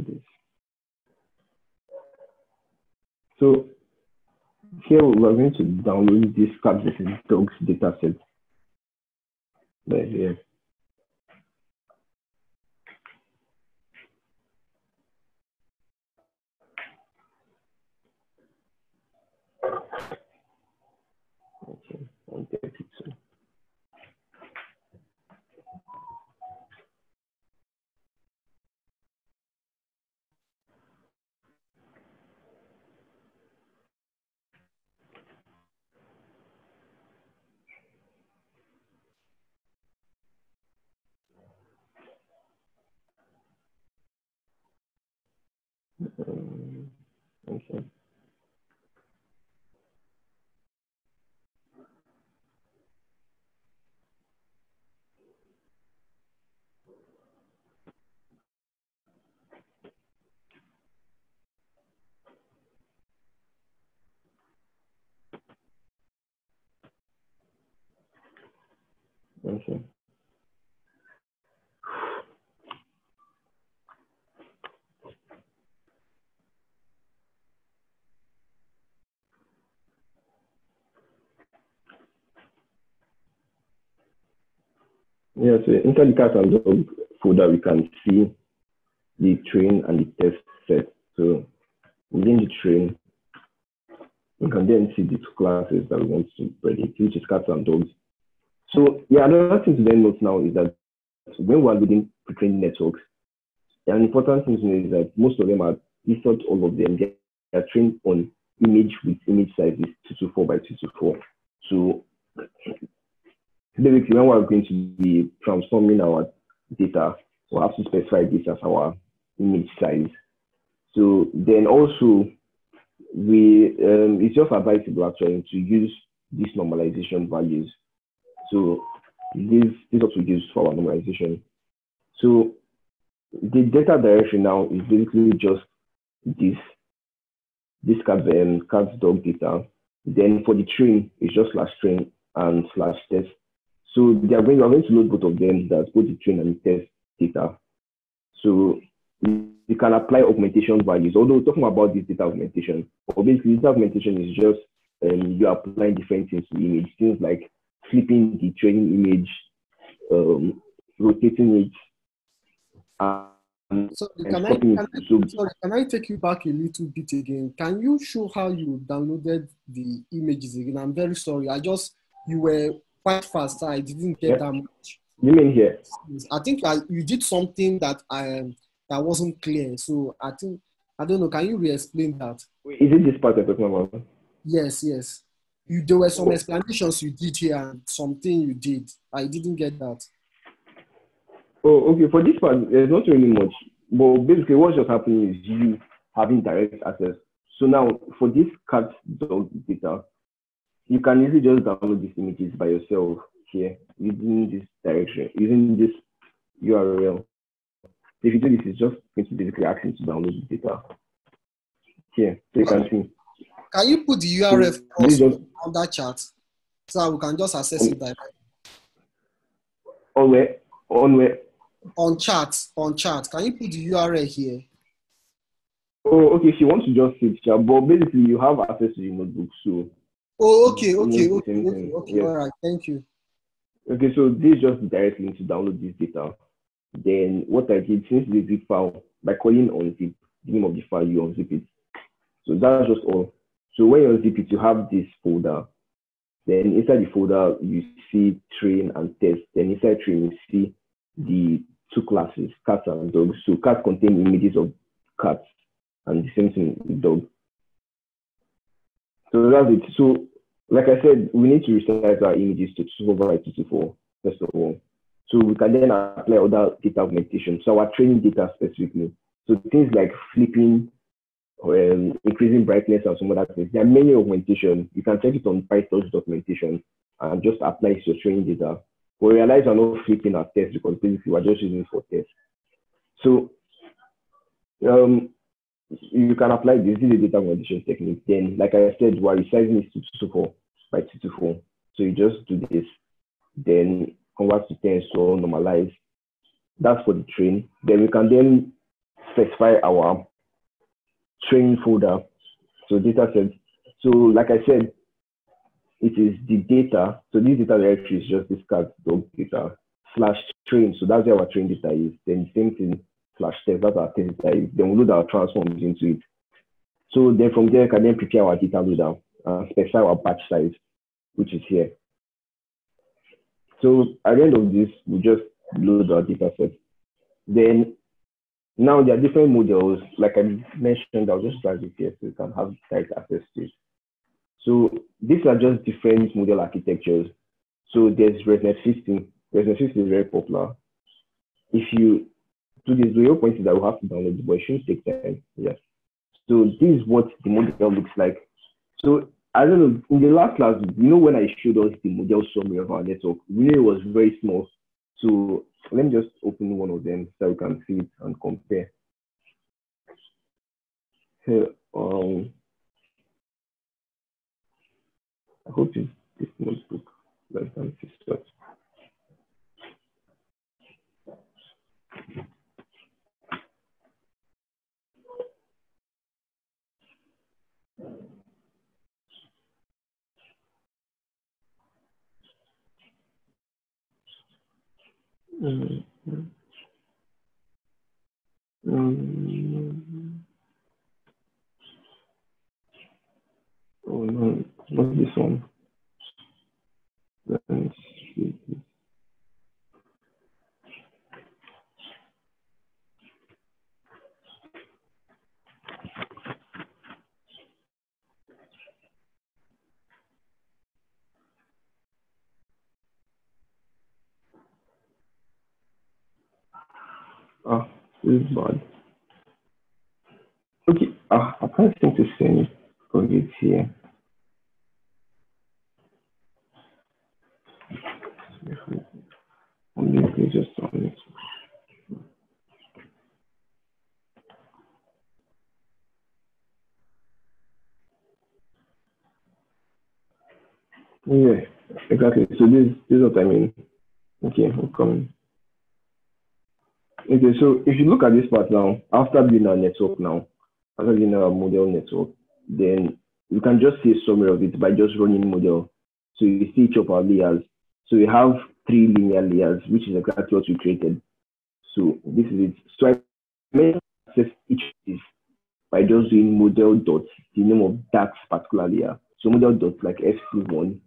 This. So here we're going to download this cat versus dogs dataset. Right here. Okay, 132. Okay. Okay. Yeah, so inside the cat and dog folder, we can see the train and the test set. So within the train, we can then see the two classes that we want to predict, which is cats and dogs. So yeah, another thing to then note now is that when we're building pre-trained networks, an important thing to know is that most of them are, if not all of them, they are trained on image with image sizes 224 by 224. So basically, when we're going to be transforming our data, we'll have to specify this as our image size. So then also, it's just advisable actually to use these normalization values. So this also used for our normalization. So the data directory now is basically just this cat dog data. Then for the train, it's just /train and /test. So we're going to load both of them, that's both the train and the test data. So you can apply augmentation values, although talking about this data augmentation, or basically data augmentation is just you're applying different things to the image, things like flipping the training image, rotating it, and So cropping it. sorry, can I take you back a little bit again? Can you show how you downloaded the images again? I'm very sorry. You were quite fast. I didn't get that much. You mean here? I think you did something that that wasn't clear. So I don't know. Can you re-explain that? Is it this part I'm talking about? Yes. There were some explanations you did here and something you did. I didn't get that. Oh, okay. For this part, there's not really much. But basically, what's just happening is you having direct access. So now, for this cat dog data, you can easily just download these images by yourself here using this direction, using this URL. If you do this, it's just going to basically ask you to download the data here, so you can see. Can you put the URL on that chat so that we can just access it directly? On where? On chat. Can you put the URL here? Oh, okay. If you want to just see it, but basically you have access to the notebook, so. Oh, okay. Yes. All right. Thank you. Okay, so this is just the direct link to download this data. Then what I did, since the zip file, by calling unzip, the name of the file, you unzip it. So that's just all. So when you unzip it, you have this folder. Then inside the folder, you see train and test. Then inside train, you see the two classes, cats and dogs. So cats contain images of cats, and the same thing with dog. So that's it. So like I said, we need to resize our images to 224 by 224, first of all. So we can then apply other data augmentation. So our training data specifically. So things like flipping, increasing brightness and some other things. There are many augmentations. You can check it on PyTorch documentation and just apply it to your training data. But realize we're not flipping our test because basically we're just using it for tests. So you can apply this is a data augmentation technique. Then, like I said, we're resizing it to 224 by 224. So you just do this, then convert to tens to normalize. That's for the train. Then we can then specify our training folder. So data set. So like I said, it is the data. So this data directory is just this cat dog data /train. So that's where our train data is. Then the same thing /test, that's our test data is. Then we load our transforms into it. So then from there, we can then prepare our data loader and specify our batch size, which is here. So at the end of this, we just load our data set. Then now there are different models. Like I mentioned, I'll just drag it here so you can have direct access to it. So these are just different model architectures. So there's ResNet 15. ResNet 15 is very popular. If you do this, the whole point is that we have to download it, but it shouldn't take time. Yes. So this is what the model looks like. So I don't know, in the last class, when I showed us the model summary of our network, we knew it was very small. So let me just open one of them so we can see it and compare. Here, I hope it's this notebook. Less than 6 steps. Mm, mm. Oh no, not this one. Let's see. Ah, this is bad. Okay, I can't seem to see any projects here. Only pages on it. Yeah, exactly. So this is what I mean. Okay, I'm coming. Okay, so if you look at this part now, after building our network now, after building our model network, then you can just see a summary of it by just running model. So you see each of our layers. So we have 3 linear layers, which is exactly what we created. So this is it. So I may access each of these by just doing model dot the name of that particular layer. So model dot like FC1.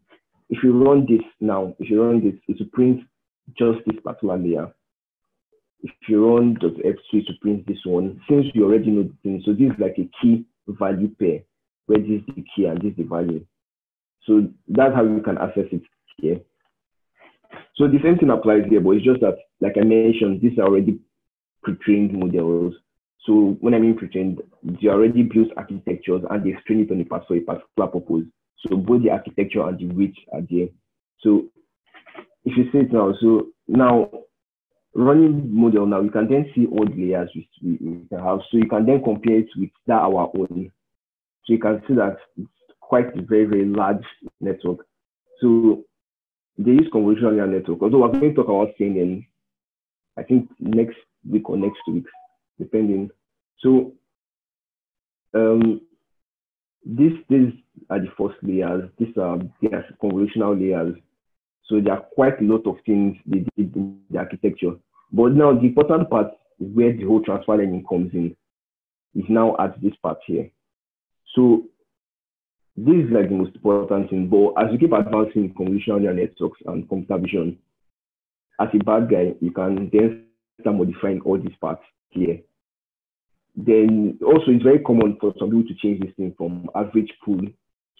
If you run this now, if you run this, it will print just this particular layer. If you run .f3 to print this one, since you already know the thing, so this is like a key value pair, where this is the key and this is the value. So that's how you can access it here. So the same thing applies here, but it's just that, like I mentioned, these are already pre-trained models. So when I mean pre-trained, they already built architectures and they train it on the part for a particular purpose. So both the architecture and the weight are there. So if you see it now, so now running model now, you can then see all the layers we can have. So you can then compare it with that our own. So you can see that it's quite a very, very large network. So they use convolutional neural network. Although we're going to talk about CNN, I think next week or next 2 weeks, depending. So these are the first layers. These are the convolutional layers. So there are quite a lot of things they did in the architecture. But now the important part where the whole transfer learning comes in is now at this part here. So this is like the most important thing. But as you keep advancing in convolutional neural networks and computer vision, as a bad guy, you can then start modifying all these parts here. Then also it's very common for some people to change this thing from average pool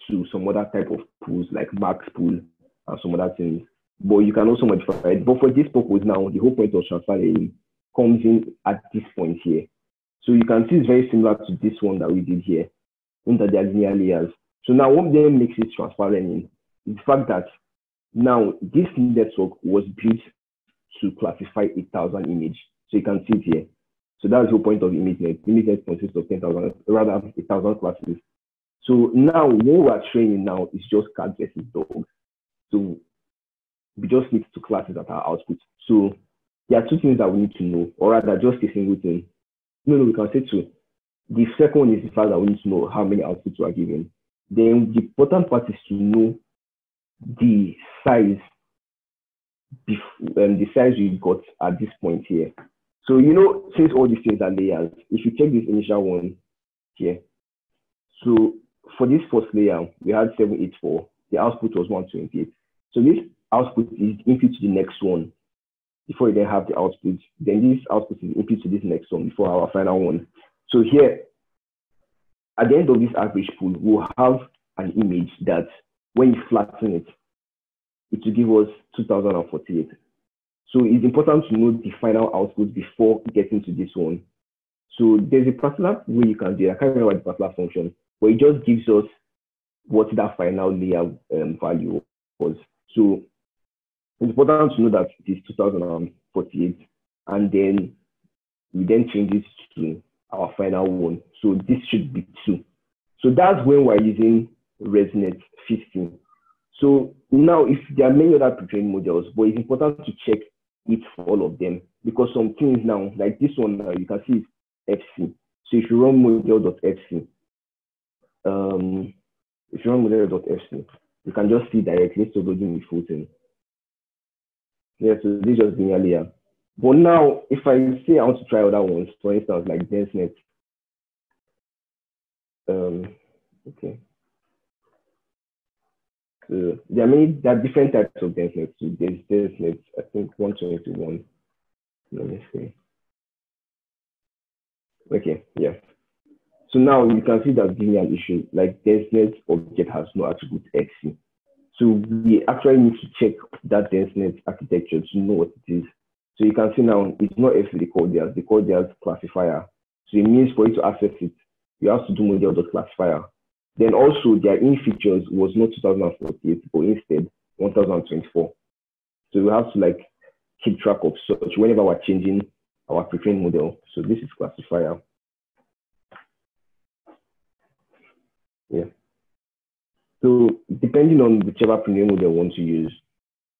to some other type of pools like max pool and some other things. But you can also modify it. But for this purpose now, the whole point of transfer learning comes in at this point here. So you can see it's very similar to this one that we did here, under the linear layers. So now what then makes it transfer learning is the fact that now this network was built to classify 8,000 images. So you can see it here. So that's the whole point of ImageNet. ImageNet consists of 10,000, rather 8,000 classes. So now what we're training now is just cat versus dog. So we just need 2 classes at our output. So there are 2 things that we need to know, or rather just a single thing. No, we can say 2. The second one is the fact that we need to know how many outputs we are given. Then the important part is to know the size, the size we got at this point here. So, you know, since all these things are layers, if you check this initial one here, so for this first layer, we had 784, the output was 128. So this output is input to the next one before you then have the output. Then this output is input to this next one before our final one. So here, at the end of this average pool, we'll have an image that when you flatten it, it will give us 2048. So it's important to know the final output before getting to this one. So there's a particular way you can do it. I can't remember the particular function, but it just gives us what that final layer value was. So it's important to know that it is 2048, and then we then change it to our final one. So this should be 2. So that's when we're using ResNet 15. So now if there are many other pre-trained models, but it's important to check it for all of them, because some things now, like this one now, you can see it's FC. So if you run model.fc, you can just see directly. So loading the full thing. Yeah, so this is just linear layer. But now, if I say I want to try other ones, for instance, like DenseNet, okay. So there are different types of DenseNet. So there's DenseNet, I think 121. Let me see. Okay, yeah. So now you can see that giving an issue, like DenseNet object has no attribute XC. So we actually need to check that DenseNet architecture to know what it is. So you can see now it's not FC they call theirs, they call theirs classifier. So it means for you to access it, you have to do model.classifier. Then also their in features was not 2048, but instead 1024. So we have to like keep track of such whenever we're changing our pretrained model. So this is classifier. Yeah. So depending on whichever pretrained model you want to use,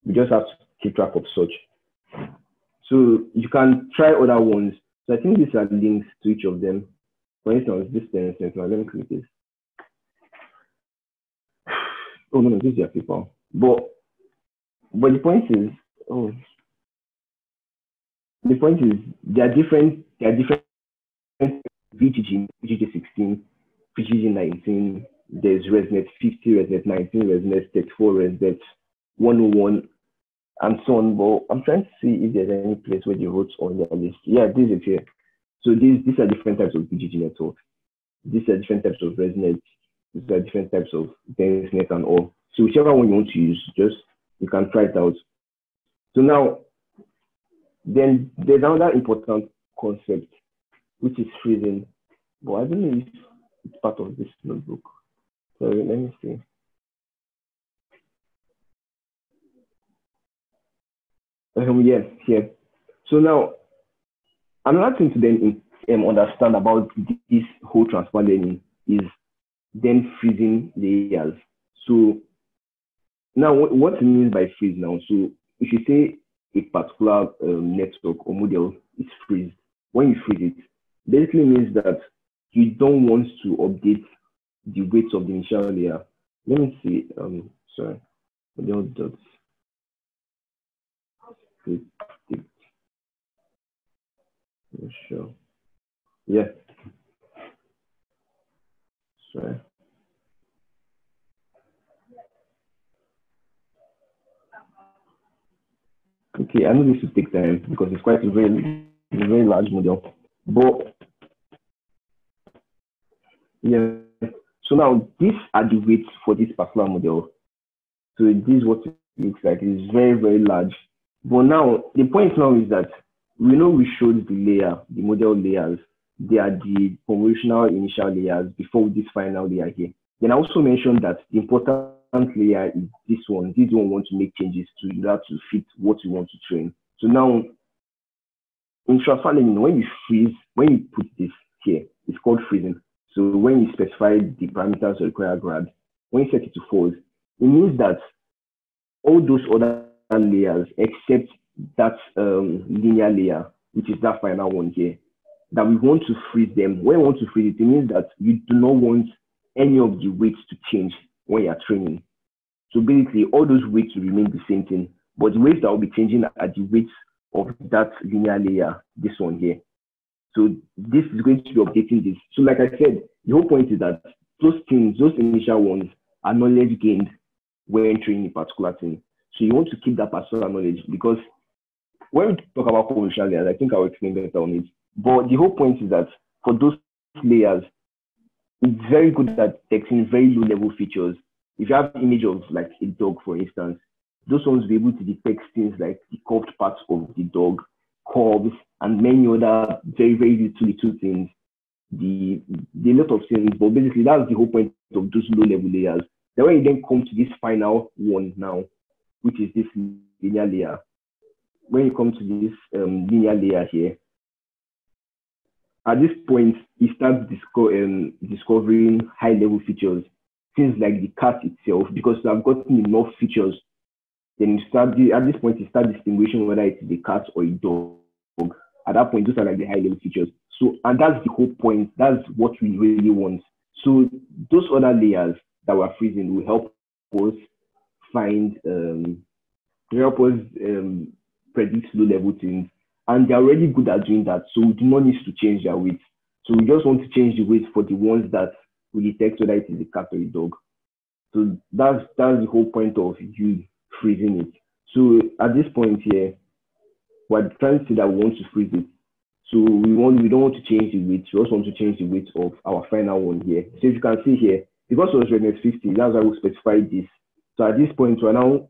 we just have to keep track of such. So you can try other ones. So I think these are links to each of them. For instance, this DenseNet. Now let me click this. Oh no, this is your paper. But the point is, the point is there are different VGG 16, VGG 19. There's ResNet 50, ResNet 19, ResNet 34, ResNet 101, and so on. But I'm trying to see if there's any place where they wrote on their list. Yeah, this is here. So these are different types of VGG networks. These are different types of ResNet. These are different types of DenseNet and all. So whichever one you want to use, you can try it out. So now, then there's another important concept, which is freezing. But I don't know if it's part of this notebook. So let me see. Yes, here. So now, another thing to then understand about this whole transfer learning is then freezing layers. So now, what it means by freeze now? So if you say a particular network or model is freezed, when you freeze it, basically means that you don't want to update the weights of the initial layer. Let me see. Sorry, model dot. Sure. Yeah. Sorry. Okay, I know this will take time because it's quite a very large model. But yeah, so now these are the weights for this particular model. So this is what it looks like. It's very, very large. But now the point now is that we know we showed the model layers. They are the convolutional initial layers before this final layer here. Then I also mentioned that the important layer is this one. This one we want to make changes to in order to fit what you want to train. So now in transfer learning, when you put this here, it's called freezing. So when you specify the parameters required grad, when you set it to false, it means that all those other layers except that linear layer, which is that final one here, that we want to freeze them. When we want to freeze it, it means that you do not want any of the weights to change when you're training. So basically, all those weights will remain the same thing, but the weights that will be changing are the weights of that linear layer, this one here. So this is going to be updating this. So like I said, the whole point is that those things, those initial ones are knowledge gained when training a particular thing. So you want to keep that particular knowledge because when we talk about convolutional layers, I think I'll explain better on it. But the whole point is that for those layers, it's very good at detecting very low level features. If you have an image of like a dog, for instance, those ones will be able to detect things like the curved parts of the dog, curves, and many other very, very little things. The lot of things, but basically that's the whole point of those low level layers. Then when you then come to this final one now, which is this linear layer, when you come to this linear layer here, at this point, it starts discovering high level features, things like the cat itself, because I've gotten enough features. Then you start at this point, you start distinguishing whether it's a cat or a dog. At that point, those are like the high level features. So, and that's the whole point. That's what we really want. So those other layers that we're freezing will help us find, predict low level things. and they're already good at doing that. So we do not need to change their weight. So we just want to change the weight for the ones that we detect whether it is a cat or a dog. So that's the whole point of you freezing it. So at this point here, we're trying to say that we want to freeze it. So we don't want to change the weight. We also want to change the weight of our final one here. So if you can see here, because it was redness 50, that's why we specified this. So at this point, we're now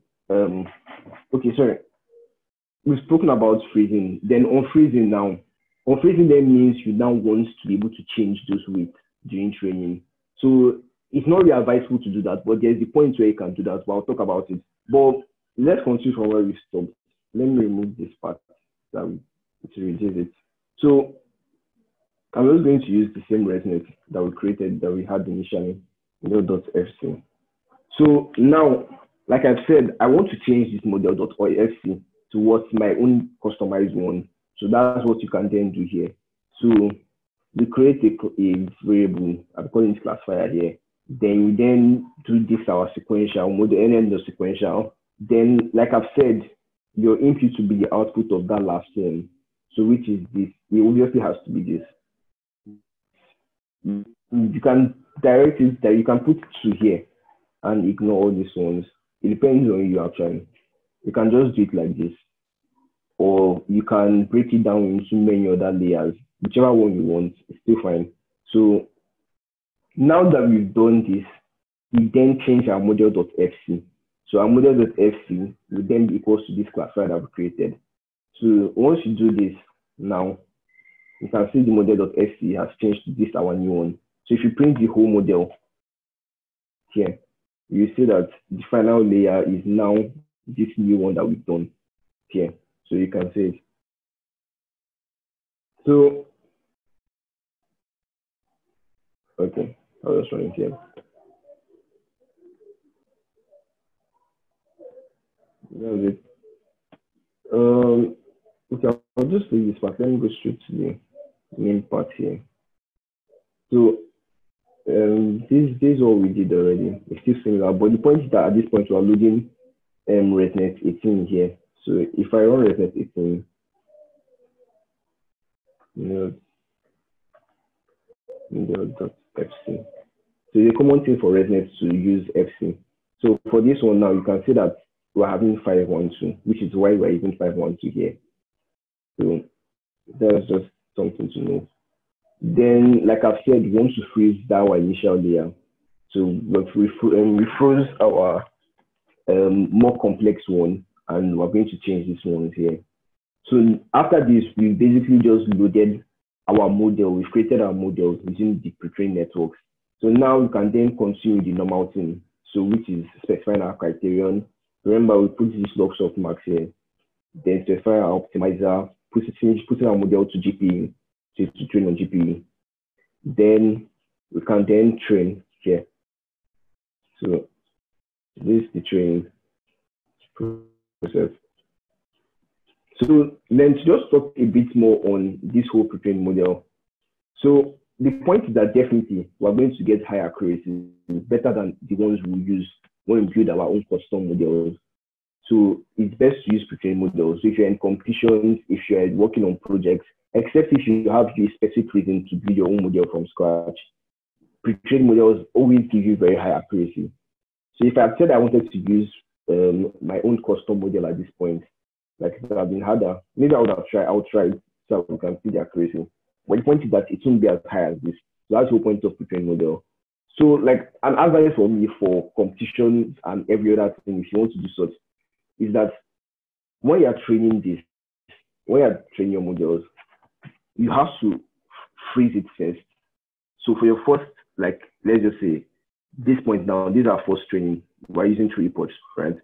we've spoken about freezing. Then unfreezing now. Unfreezing then means you now want to be able to change those weights during training. So it's not really advisable to do that, but there's a point where you can do that, but I'll talk about it. But let's continue from where we stopped. Let me remove this part to reduce it. So I'm just going to use the same ResNet that we created, that we had initially, model.fc. So now, like I've said, I want to change this model.fc to what's my own customized one. So that's what you can then do here. So we create a variable, I'm calling it classifier here. Then we then do this our sequential model, and the sequential. Then, like I've said, your input will be the output of that last one. So which is this? It obviously has to be this. You can direct it that you can put it to here and ignore all these ones. It depends on you actually. You can just do it like this, or you can break it down into many other layers. Whichever one you want, it's still fine. So now that we've done this, we then change our model.fc. So our model.fc will then be equals to this classifier that we created. So once you do this, now you can see the model.fc has changed to this our new one. So if you print the whole model here, you see that the final layer is now this new one that we've done here. So you can see it. So okay, I'll just run it here. That's it. Okay, I'll just leave this part. Let me go straight to the main part here. So this is what we did already. It's still similar, but the point is that at this point we are loading ResNet 18 here. So if I run ResNet 18, model.fc. So the common thing for ResNet to use FC. So for this one now, you can see that we're having 512, which is why we're using 512 here. So that's just something to know. Then, like I've said, we want to freeze that our initial layer. So we froze our more complex one, and we're going to change this one here. So after this, we basically just loaded our model. We've created our model using the pre-trained networks. So now we can then continue the normal thing. So which is specifying our criterion. Remember, we put this log softmax here. Then specify our optimizer, putting our model to GPU, to train on GPU. Then we can then train here. So this is the training process. So then to just talk a bit more on this whole pre-trained model. So the point is that definitely we're going to get higher accuracy, better than the ones we use when we build our own custom models. So it's best to use pre-trained models. So if you're in competitions, if you're working on projects, except if you have a specific reason to build your own model from scratch, pre-trained models always give you very high accuracy. So if I said I wanted to use my own custom model at this point, like it would have been harder, maybe I would try it so we can see the accuracy. But the point is that it won't be as high as this. So that's the whole point of pre-trained model. So like an advice for me for competitions and every other thing, if you want to do such, is that when you're training this, when you're training your models, you have to freeze it first. So for your first, like, let's just say, this point now, these are first training. We're using 3 reports, right?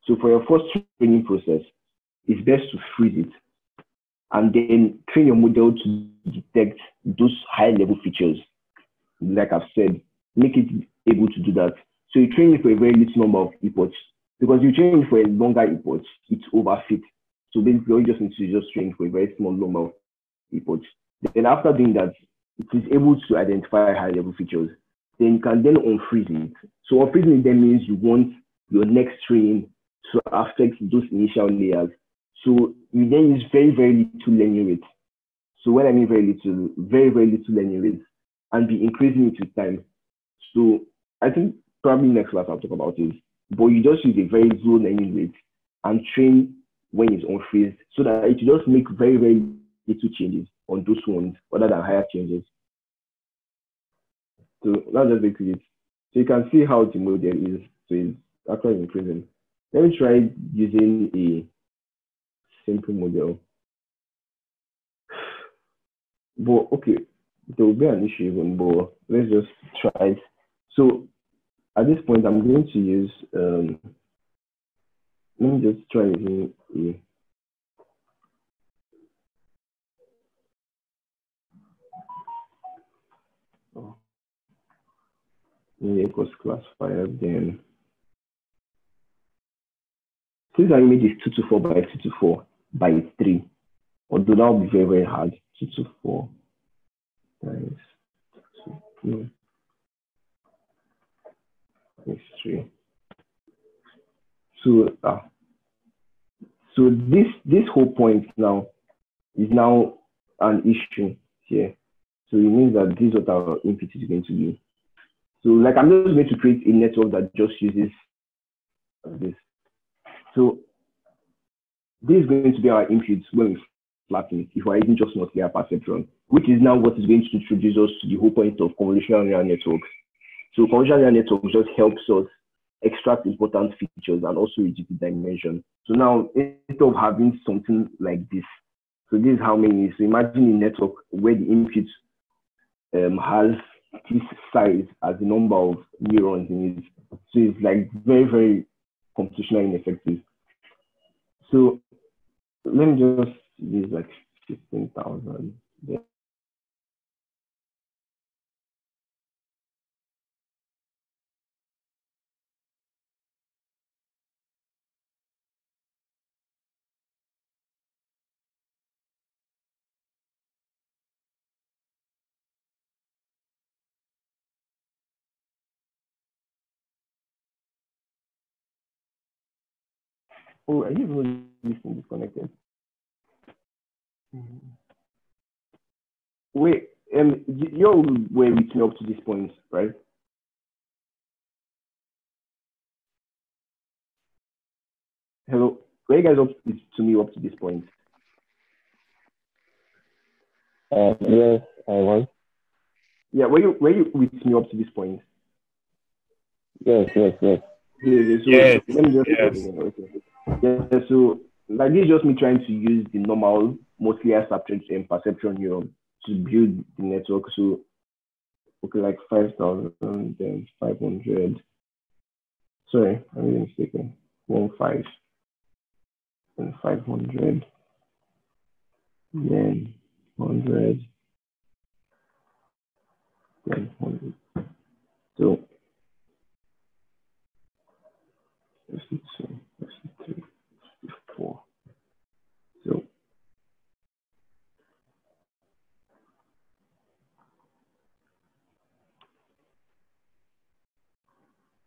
So for your first training process, it's best to freeze it and then train your model to detect those high-level features. Like I've said, make it able to do that. So you train it for a very little number of epochs, because you train it for a longer epoch, it's overfit. So basically, all you just need to just train for a very small number of epochs. Then after doing that, it is able to identify high-level features. Then you can then unfreeze it. So unfreezing it then means you want your next training to affect those initial layers. So we then use very, very little learning rate. So when I mean very little, very, very little learning rate, and be increasing it with time. So I think probably next class I'll talk about it. But you just use a very low learning rate and train when it's unfreezed so that it will just make very, very little changes on those ones other than higher changes. So that's just basically it. So you can see how the model is. So it's actually increasing. Let me try using a simple model. But okay, there will be an issue even, but let's just try it. So at this point, I'm going to use, let me just try using a, equals classifier, then since our image is 224 by 224 by 3, although that will be very, very hard, 224 times 2 times 3. So this whole point now is now an issue here. So it means that this is what our input is going to be. So like I'm just going to create a network that just uses this. So this is going to be our input when we flatten it, if we're using just multi-layer perceptron, which is now what is going to introduce us to the whole point of convolutional neural networks. So convolutional neural networks just helps us extract important features and also reduce the dimension. So now instead of having something like this, so this is how many. So imagine a network where the input has this size as the number of neurons in it. So it's like very, very computationally ineffective. So let me just use like 15,000 there. Oh, are you really disconnected? Wait, you were with me up to this point, right? Hello, were you guys up to me up to this point? Yes, I was. Yeah, were you with me up to this point? Yes. Yeah, so Yes. let me just Yes. okay. Yeah, so like this is just me trying to use the normal multi-layer perceptron neuron to build the network. So okay, like 5,000, then 500. Sorry, I made a mistake. 1.5, then 500, then 100, then 100. So 52, 53, 54. So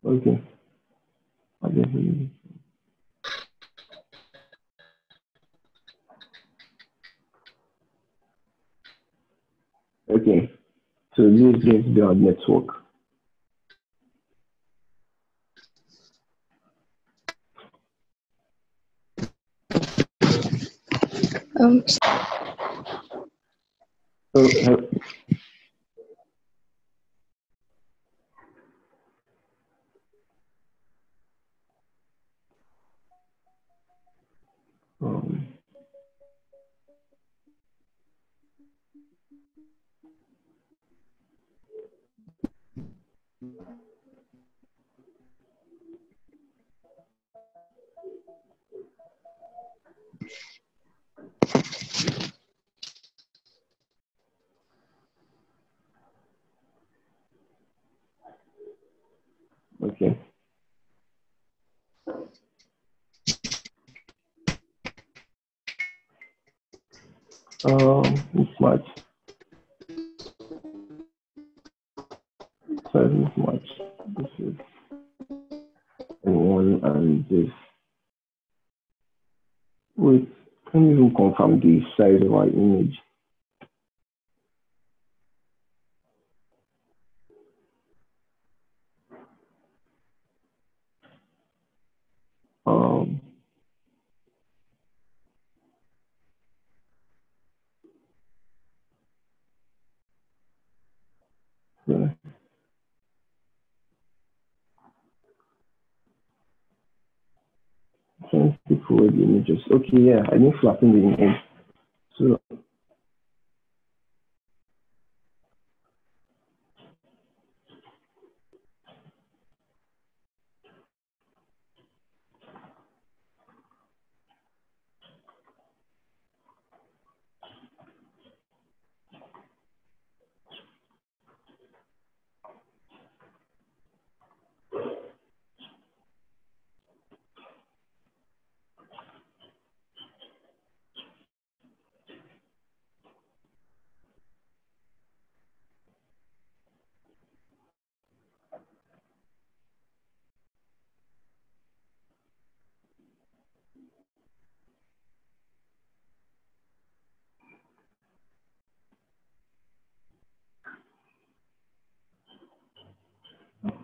okay. Okay. So this is going to be our network. So okay. This much. So this much. This is one and this. Wait, Can you even confirm the size of our image? Yeah. 24 the images. Okay, yeah, I didn't flatten the image. So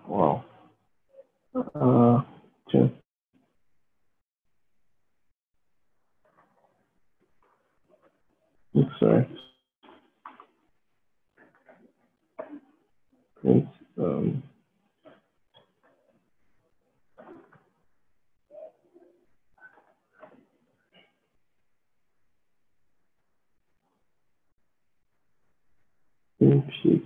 wow. Sure. Sorry. It's, sheet.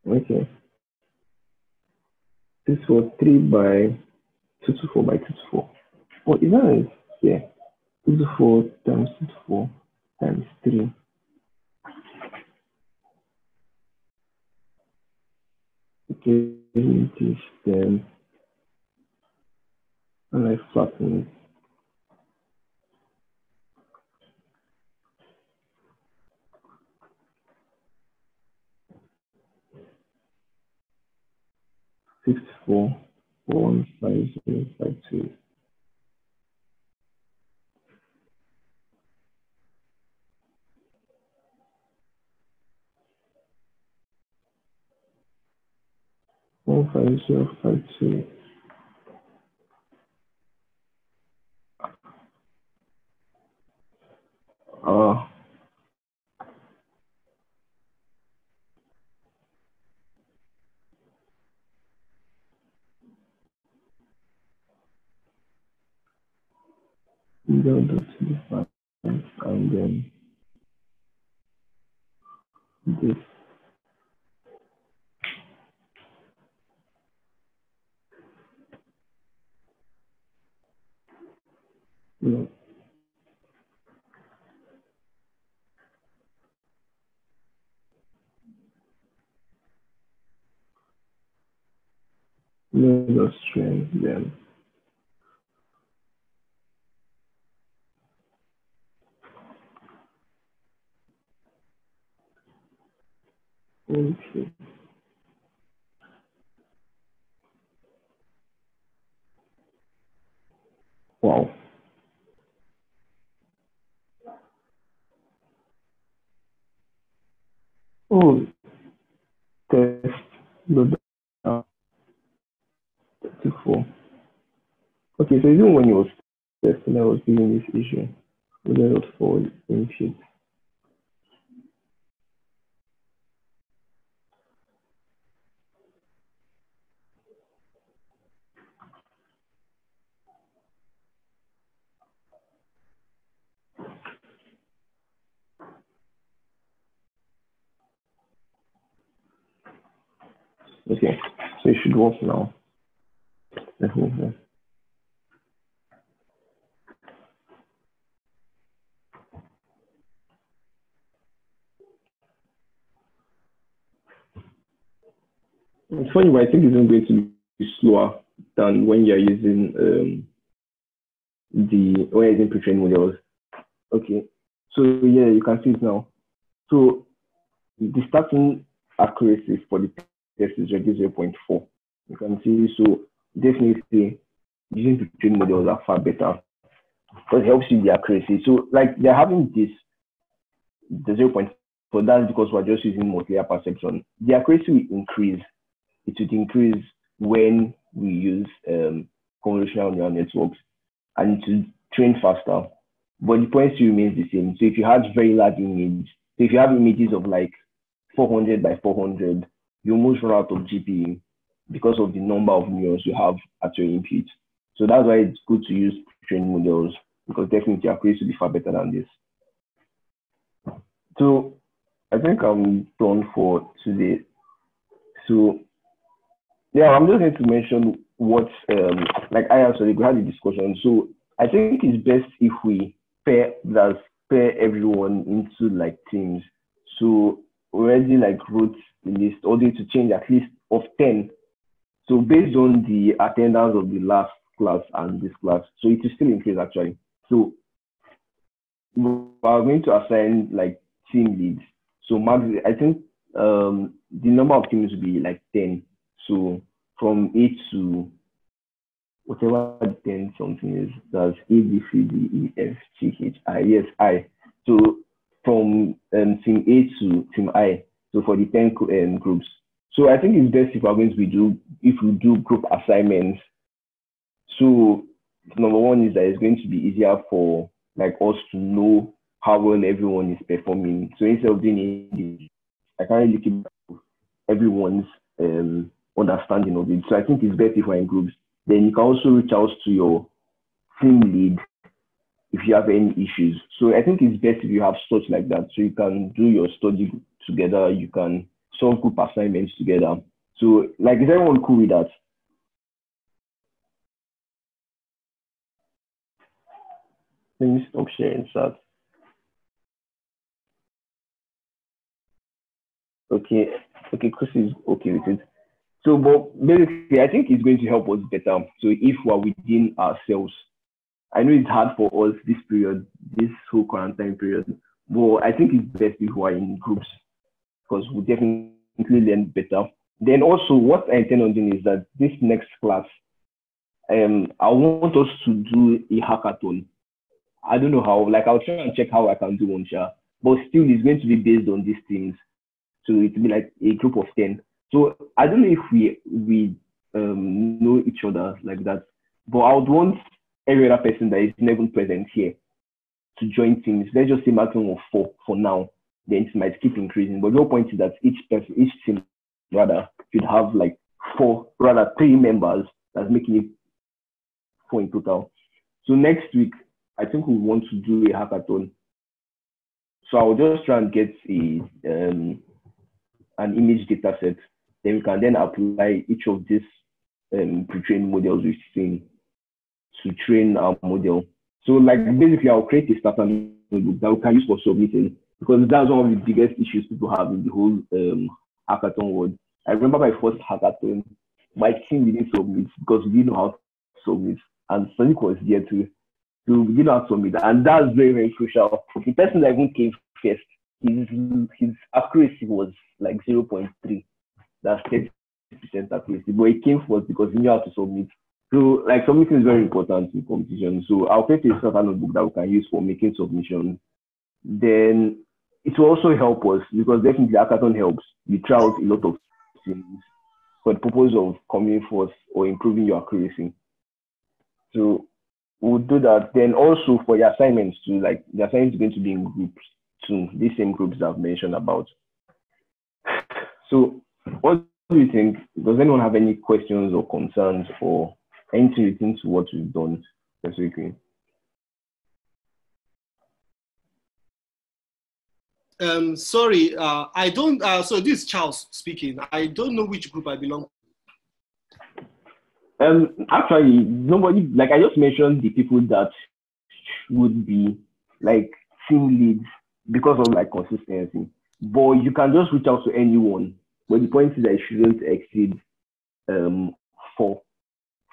Okay. This was 3 by 224 by 224. Oh, is that it? Yeah. 224 times 224 times 3. Okay, this then, and I flatten it. 64 15052. One five zero five two. Go to the five and then this. No, no strength then. Okay. Wow. Oh, test the 34. Okay, so even when you was testing, I was giving this issue. Whether it for input. Okay, so it should work now. Definitely. It's funny, but I think it's even going to be slower than when you're using pre-trained models. Okay, so yeah, you can see it now. So the starting accuracy for the test is already 0.4. You can see, so definitely using pre-trained models are far better because it helps you with the accuracy. So like they're having the 0.4, that's because we're just using multi-layer perception. The accuracy will increase. It would increase when we use convolutional neural networks and to train faster. But the point still remains the same. So if you have very large images, so if you have images of like 400 by 400, you almost run out of GPU because of the number of neurons you have at your input. So that's why it's good to use trained models, because definitely accuracy will be far better than this. So I think I'm done for today. So yeah, I'm just going to mention what, like I actually we had a discussion. So I think it's best if we pair everyone into like teams. So already like wrote the list, order to change at least of 10. So based on the attendance of the last class and this class, so it will still increase actually. So we are going to assign like team leads. So max, I think the number of teams will be like 10. So from A to whatever 10 something is, that's A, B, C, D, E, F, G, H, I. Yes, I. So from team A to team I. So for the 10 groups. So I think it's best if we do group assignments. So number one is that it's going to be easier for like us to know how well everyone is performing. So instead of doing it, I can't really keep everyone's understanding of it. So I think it's best if we're in groups. Then you can also reach out to your team lead if you have any issues. So I think it's best if you have stuff like that. So you can do your study together. You can solve group assignments together. So like, is everyone cool with that? Let me stop sharing chat. Okay, Chris is okay with it. So, but basically, I think it's going to help us better. So if we're within ourselves, I know it's hard for us this period, this whole quarantine period, but I think it's best if we're in groups because we'll definitely learn better. Then also, what I intend on doing is that this next class, I want us to do a hackathon. I don't know how, like I'll try and check how I can do one share, but still it's going to be based on these things. So it will be like a group of 10. So I don't know if we know each other like that, but I would want every other person that is not even present here to join teams. Let's just say maximum of 4 for now. Then it might keep increasing. But the whole point is that each team rather should have like 3 members. That's making it 4 in total. So next week, I think we want to do a hackathon. So I'll just try and get an image data set. Then we can then apply each of these pre-trained models we've seen to train our model. So like basically I'll create a starter notebook that we can use for submitting, because that's one of the biggest issues people have in the whole hackathon world. I remember my first hackathon, my team didn't submit because we didn't know how to submit, and Sonic was there too. So we didn't know how to submit, and that's very, very crucial. The person that even came first, his accuracy was like 0.3. That's 30% accuracy, but it came first because he knew how to submit. So like submitting is very important in competition. So I'll create a starter notebook that we can use for making submissions. Then it will also help us because definitely hackathon helps. We try out a lot of things for the purpose of coming first or improving your accuracy. So we'll do that. Then also for your assignments too, like the assignments are going to be in groups too, these same groups that I've mentioned about. So what do you think? Does anyone have any questions or concerns or anything relating to what we've done specifically? Sorry, I don't. So this is Charles speaking. I don't know which group I belong to. Actually, nobody. Like I just mentioned the people that would be like team leads because of like consistency. But you can just reach out to anyone But the point is that it shouldn't exceed um, four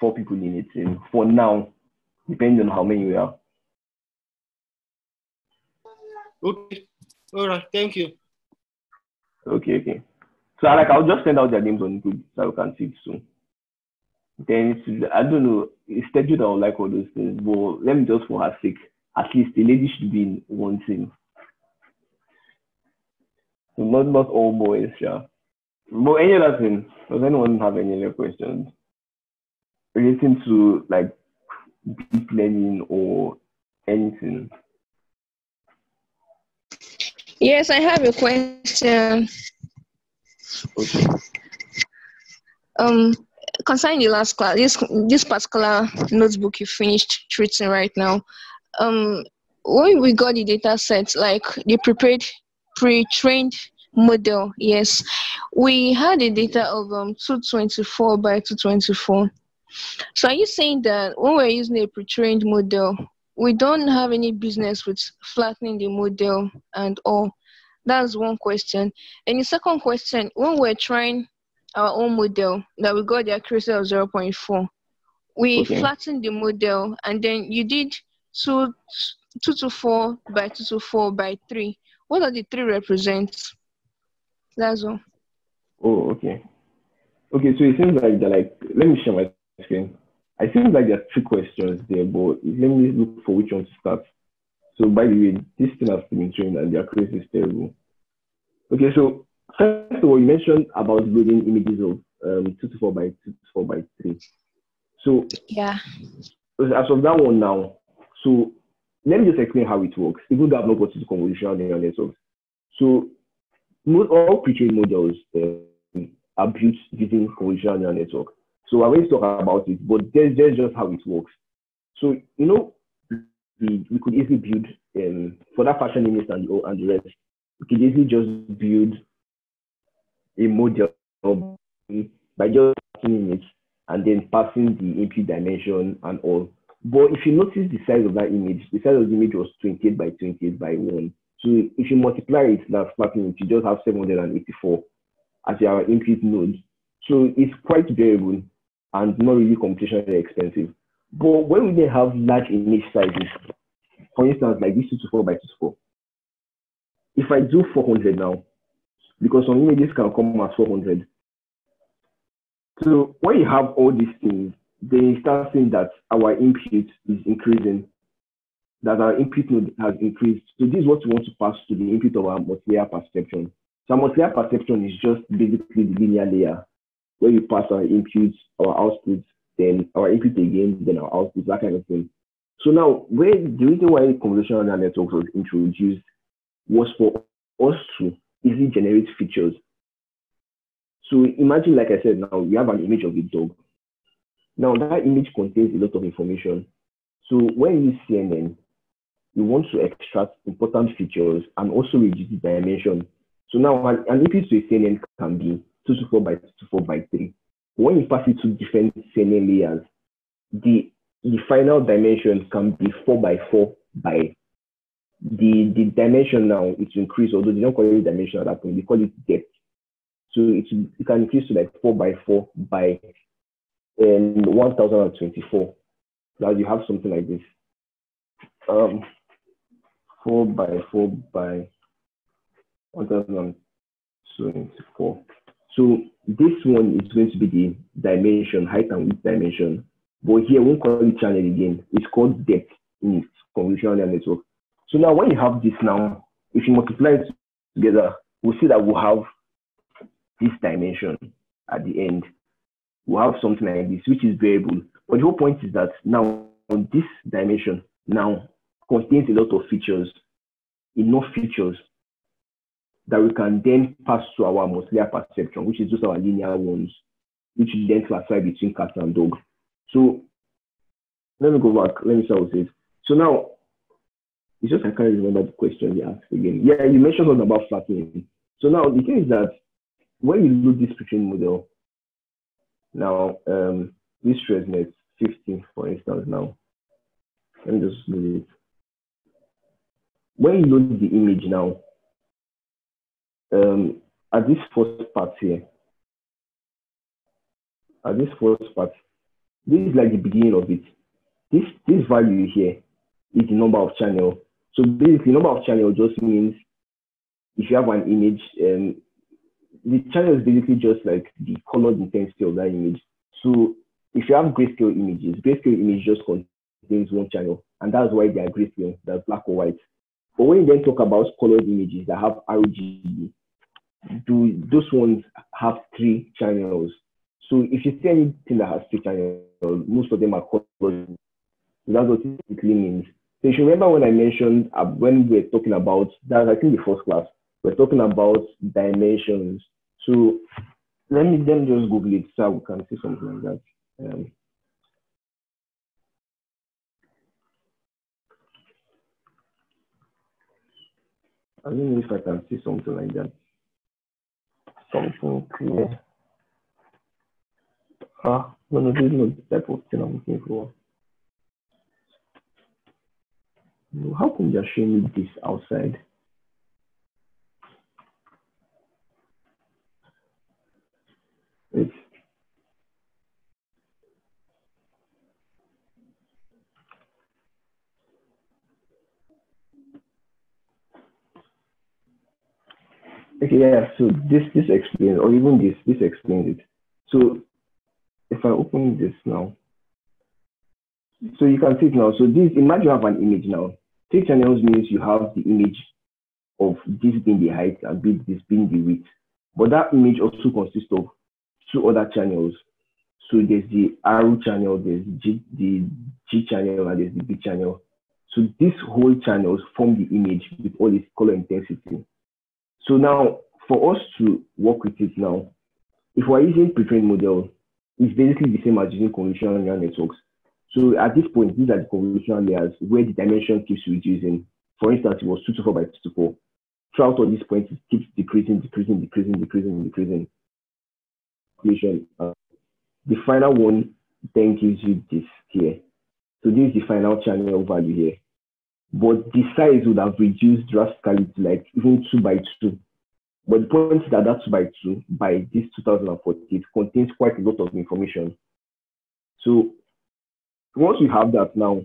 people in a team for now, depending on how many we are. Okay. All right. Thank you. Okay. So I'll just send out their names on group so we can see it soon. Then I don't know, it's scheduled I would like all those things, but let me just for her sake, at least the lady should be in one team. So not all boys, yeah. But any other thing, does anyone have any other questions relating to like deep learning or anything? Yes, I have a question. Okay. Concerning the last class, this particular notebook you finished treating right now, when we got the data set, like the pre-trained model, yes, we had a data of 224 by 224. So are you saying that when we're using a pre-trained model, we don't have any business with flattening the model and all? That's one question. And the second question, when we're trying our own model that we got the accuracy of 0.4, we flattened the model and then you did 224 by 224 by 3. What are the 3 represent? That's all. Oh, okay. Okay, so it seems like let me share my screen. I seems like there are 3 questions there, but let me look for which one to start. So by the way, this thing has been trained and the accuracy is terrible. Okay, so first of all, you mentioned about loading images of 224 by 224 by 3. So yeah, as of that one now, so let me just explain how it works, even though I've not got to convolutional neural networks. So all pre-trained models are built using convolutional neural network. So I will talk about it, but there's just how it works. So we could easily build for that fashion image and the rest. We could easily just build a model by just passing it and then passing the input dimension and all. But if you notice the size of that image, the size of the image was 28 by 28 by 1. So if you multiply it, that's flattening, you just have 784 as your input node. So it's quite variable and not really computationally expensive. But when we have large image sizes, for instance, like this 224 by 224, if I do 400 now, because some images can come as 400. So when you have all these things, they start saying that our input is increasing, that our input node has increased. So this is what we want to pass to the input of our multi-layer perceptron. So our multi-layer perceptron is just basically the linear layer where you pass our inputs, our outputs, then our input again, then our output, that kind of thing. So now, the reason why convolutional neural networks was introduced was for us to easily generate features. So imagine, like I said, now we have an image of a dog. Now that image contains a lot of information. So when you use CNN, you want to extract important features and also reduce the dimension. So now an input to a CNN can be 224 by 224 by 3. When you pass it to different CNN layers, the final dimension can be 4 by 4 by the dimension now it will increase, although they don't call it dimension at that point, they call it depth. So it can increase to like 4 by 4 by 1024. Now you have something like this. 4 by 4 by 1024. So this one is going to be the dimension, height and width dimension. But here we won't call it channel again. It's called depth in convolutional neural network. So now when you have this now, if you multiply it together, we'll see that we'll have this dimension at the end. We'll have something like this, which is variable. But the whole point is that now this dimension now contains a lot of features, enough features that we can then pass to our multi-layer perceptron, which is just our linear ones, which we then classify between cat and dog. So let me go back. Let me start with it. So now, it's just I can't remember the question you asked again. Yeah, you mentioned something about flattening. So now the thing is that when you load this pre-trained model, now this ResNet 15, for instance, now let me just load it. When you load the image now, at this first part here, this is like the beginning of it. This value here is the number of channel. So basically, number of channel just means if you have an image, the channel is basically just like the color intensity of that image. So if you have grayscale images just contains one channel, and that's why they are grayscale, they're black or white. But when you then talk about colored images that have RGB, those ones have 3 channels. So if you see anything that has 3 channels, most of them are colored. So that's what it typically means. So if you remember when I mentioned, when we were talking about, that I think the first class, we're talking about dimensions. So let me just Google it so we can see something like that. I don't know if I can see something like that. Something clear. No, this is not the type of thing I'm looking for. No, how come they're showing me this outside? It's okay, yeah. So this explains, or even this explains it. So if I open this now, so you can see it now. So this, imagine you have an image now. 3 channels means you have the image of this being the height and this being the width. But that image also consists of 2 other channels. So there's the arrow channel, there's the G channel, and there's the B channel. So these whole channels form the image with all its color intensity. So now, for us to work with it now, if we're using pre-trained model, it's basically the same as using convolutional neural networks. So at this point, these are the convolutional layers where the dimension keeps reducing. For instance, it was 224 by 224. Throughout all these points, it keeps decreasing. The final one then gives you this here. So this is the final channel value here. But the size would have reduced drastically to like even 2 by 2. But the point is that 2 by 2 by this 2014 contains quite a lot of information. So once you have that now,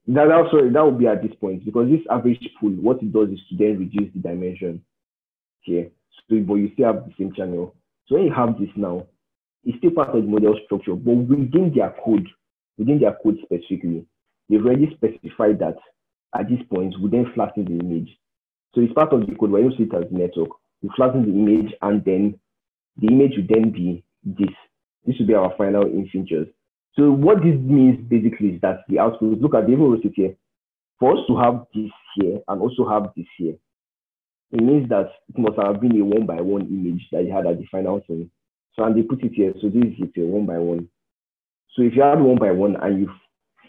that will be at this point, because this average pool, what it does is to then reduce the dimension here. So, but you still have the same channel. So when you have this now, it's still part of the model structure, but within their code specifically, they've already specified that at this point, we then flatten the image. So it's part of the code where you see it as network. We flatten the image, and then the image will then be this. This will be our final in features. So what this means basically is that the output, look at the even wrote it here. For us to have this here and also have this here, it means that it must have been a 1-by-1 image that you had at the final thing. So, and they put it here. So this is it, a 1-by-1. So if you have 1-by-1 and you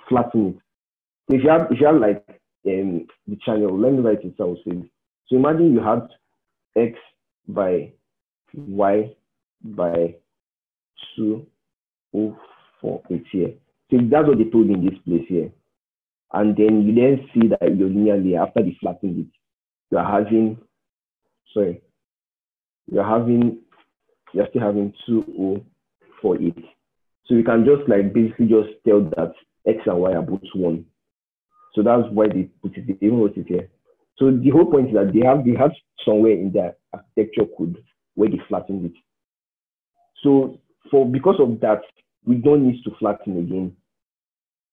flatten it, so if you have like the channel, let me write it down. So imagine you had X by Y by 204 here. So that's what they told in this place here. And then you then see that your linear layer, after the flattening it, you're still having 2048. So you can just like basically just tell that X and Y are both 1. So that's why they put it, they even wrote it here. So the whole point is that they have somewhere in their architecture code where they flattened it. So because of that, we don't need to flatten again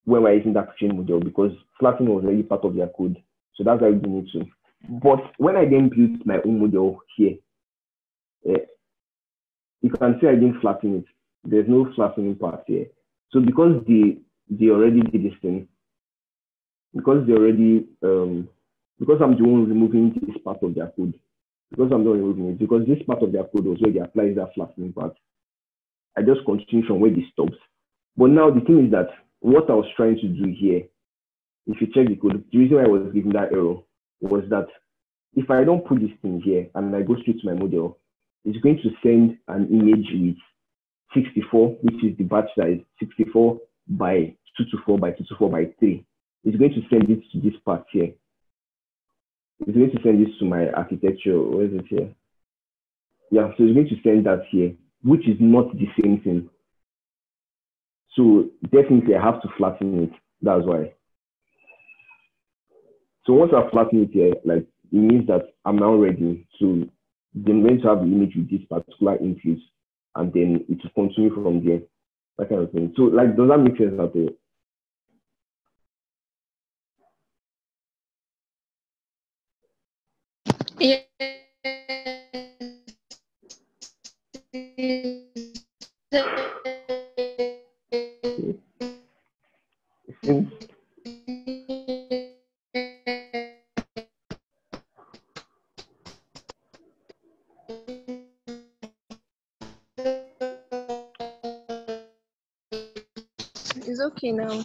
when we're using that chain model, because flattening was already part of their code. So that's why we don't need to. But when I then built my own model here, you can see I didn't flatten it. There's no flattening part here. So because they already did this thing, because I'm the one removing this part of their code, because I'm not removing it, because this part of their code was where they apply that flattening part, I just continue from where this stops. But now the thing is that what I was trying to do here, if you check the code, the reason why I was giving that error was that if I don't put this thing here and I go straight to my model, it's going to send an image with 64, which is the batch size, 64 by 224 by 224 by 3. It's going to send it to this part here. It's going to send this to my architecture. Where is it here? Yeah, so it's going to send that here, which is not the same thing. So definitely I have to flatten it. That's why. So once I flatten it here, like it means that I'm now ready. So then going to have the image with this particular infuse, and then it will continue from there. That kind of thing. So like, does that make sense at all? Yeah. Since It's okay now.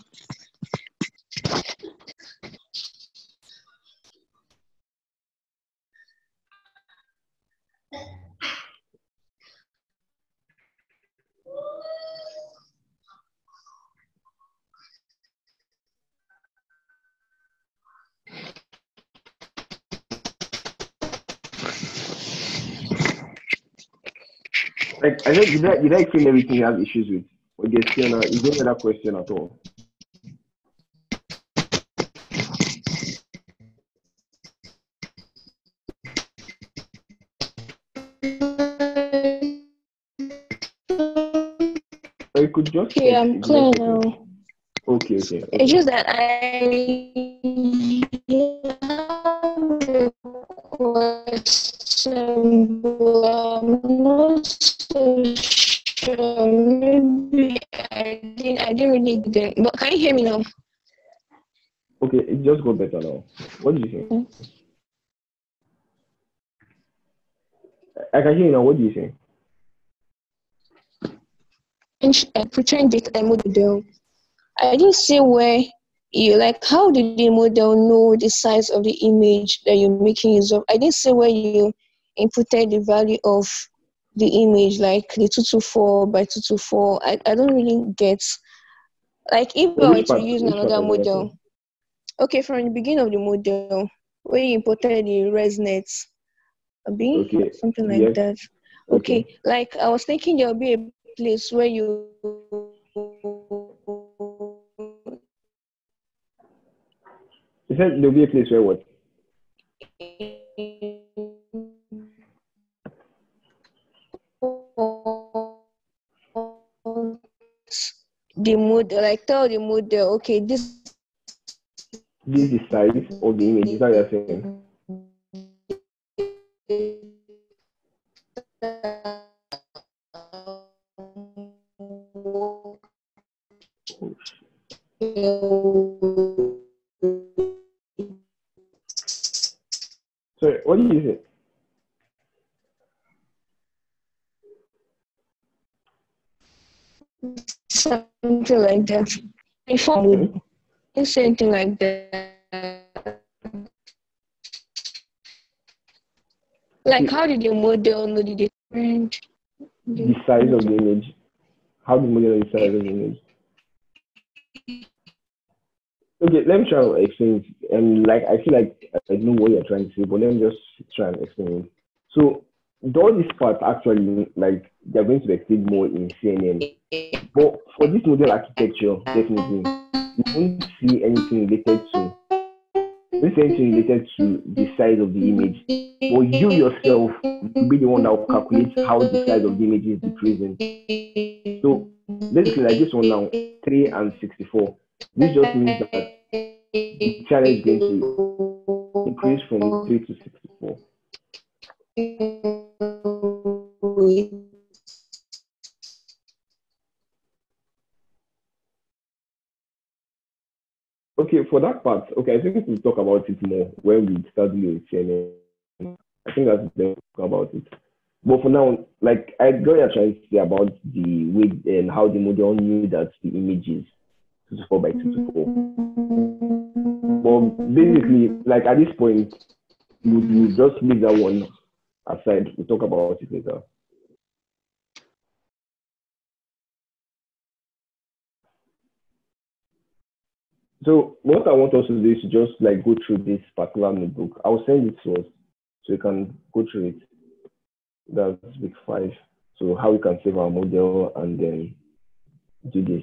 like I said, did I explain everything you have issues with? Okay, Sienna, is there another question at all? Or you could just Okay, I'm clear now. Okay. It's just that I have a question, but I'm not so sure. Maybe I didn't really get it. But can you hear me now? Okay, it just got better now. What did you say? I can hear you now. What do you say? Pretend data model. I didn't see where you like. How did the model know the size of the image that you're making use of? I didn't see where you inputted the value of the image, like the 224 by 224. I don't really get. Like if I were to use another model, okay, from the beginning of the model, where you imported the ResNet, something like that. Okay, like I was thinking there'll be a place where you. You said there'll be a place where what? The model, like tell the model, okay, this is the size of the image. Is that what you're saying? Sorry, what did you say? Something like that. If I would do something like that. Like, how did your model know the different? The size of the image. How the model know the size of the image? Okay, let me try to explain it. And like, I feel like I know what you're trying to say, but let me just try and explain it. So, all these parts actually, like, they're going to be explained more in CNN. But for this model architecture, definitely, you won't see anything related to the size of the image. Or you yourself will be the one that will calculate how the size of the image is decreasing. So basically, like this one now, 3 and 64. This just means that the channel is going to increase from 3 to 64. Okay, for that part, okay, I think we'll talk about it more when we start doing CNN. I think that's the talk about it. But for now, like I got your trying to say about the way and how the model knew that the image is 224 by 224. But basically, like at this point, we'll just leave that one aside. We'll talk about it later. So what I want us to do is just like go through this particular notebook. I'll send it to us so you can go through it. That's week 5. So how we can save our model and then do this.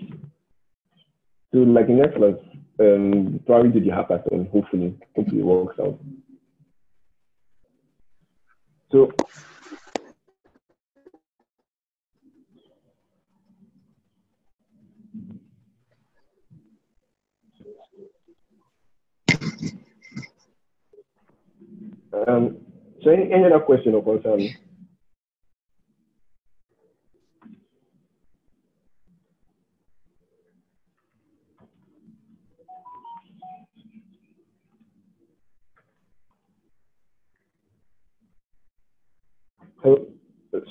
So like in next class, probably do the hackathon. Hopefully it works out. So so any other question or concern?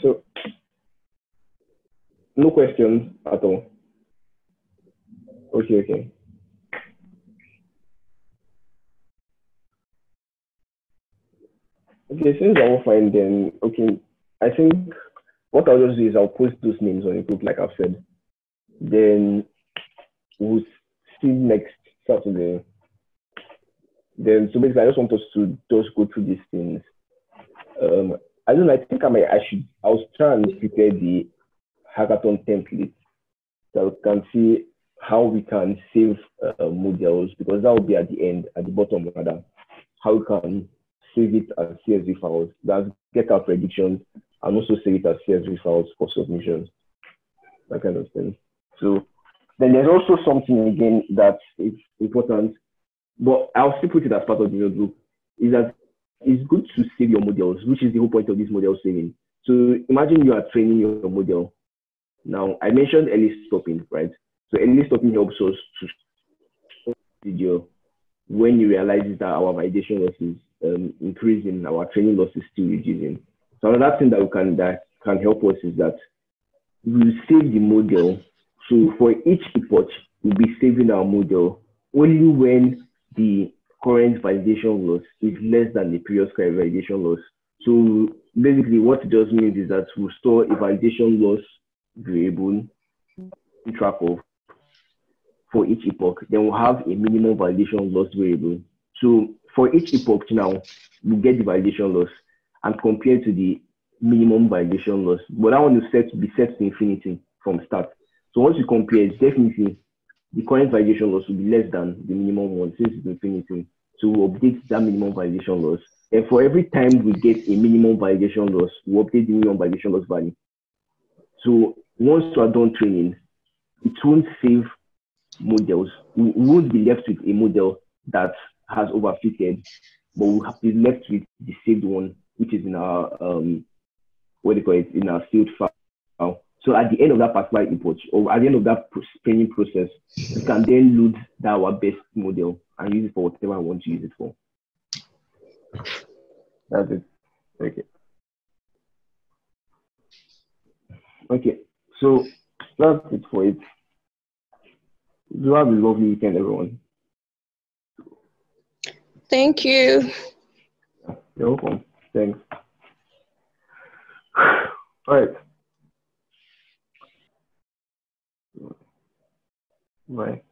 So no questions at all. Okay. Okay, since we're all fine then, okay, I think what I'll just do is I'll post those names on the group, like I've said. Then we'll see next Saturday. Then, so basically, I just want us to just go through these things. I don't know, I think I'll try and prepare the hackathon template so we can see how we can save models, because that will be at the end, at the bottom rather, how we can save it as CSV files, that's get our predictions, and also save it as CSV files for submission, that kind of thing. So then there's also something again that is important, but I'll still put it as part of the notebook, is that it's good to save your models, which is the whole point of this model saving. So imagine you are training your model. Now, I mentioned early stopping, right? So early stopping helps us to stop the video when you realize that our validation loss is increasing, our training loss is still reducing. So another thing that can help us is that we save the model. So for each epoch, we'll be saving our model only when the current validation loss is less than the previous current validation loss. So basically what it just means is that we'll store a validation loss variable to track of for each epoch. Then we'll have a minimum validation loss variable. So for each epoch now, we get the validation loss and compare to the minimum validation loss. But that one is be set to infinity from start. So once you compare, definitely the current validation loss will be less than the minimum one since it's infinity. So we'll update that minimum validation loss. And for every time we get a minimum validation loss, we'll update the minimum validation loss value. So once we are done training, it won't save models. We won't be left with a model that has overfitted, but we'll have to be left with the saved one, which is in our in our saved file. So at the end of that particular import, or at the end of that training process, we can then load that our best model and use it for whatever I want to use it for. That's it. Okay. So that's it for it. Do have a lovely weekend, everyone. Thank you. You're welcome. Thanks. All right. Bye.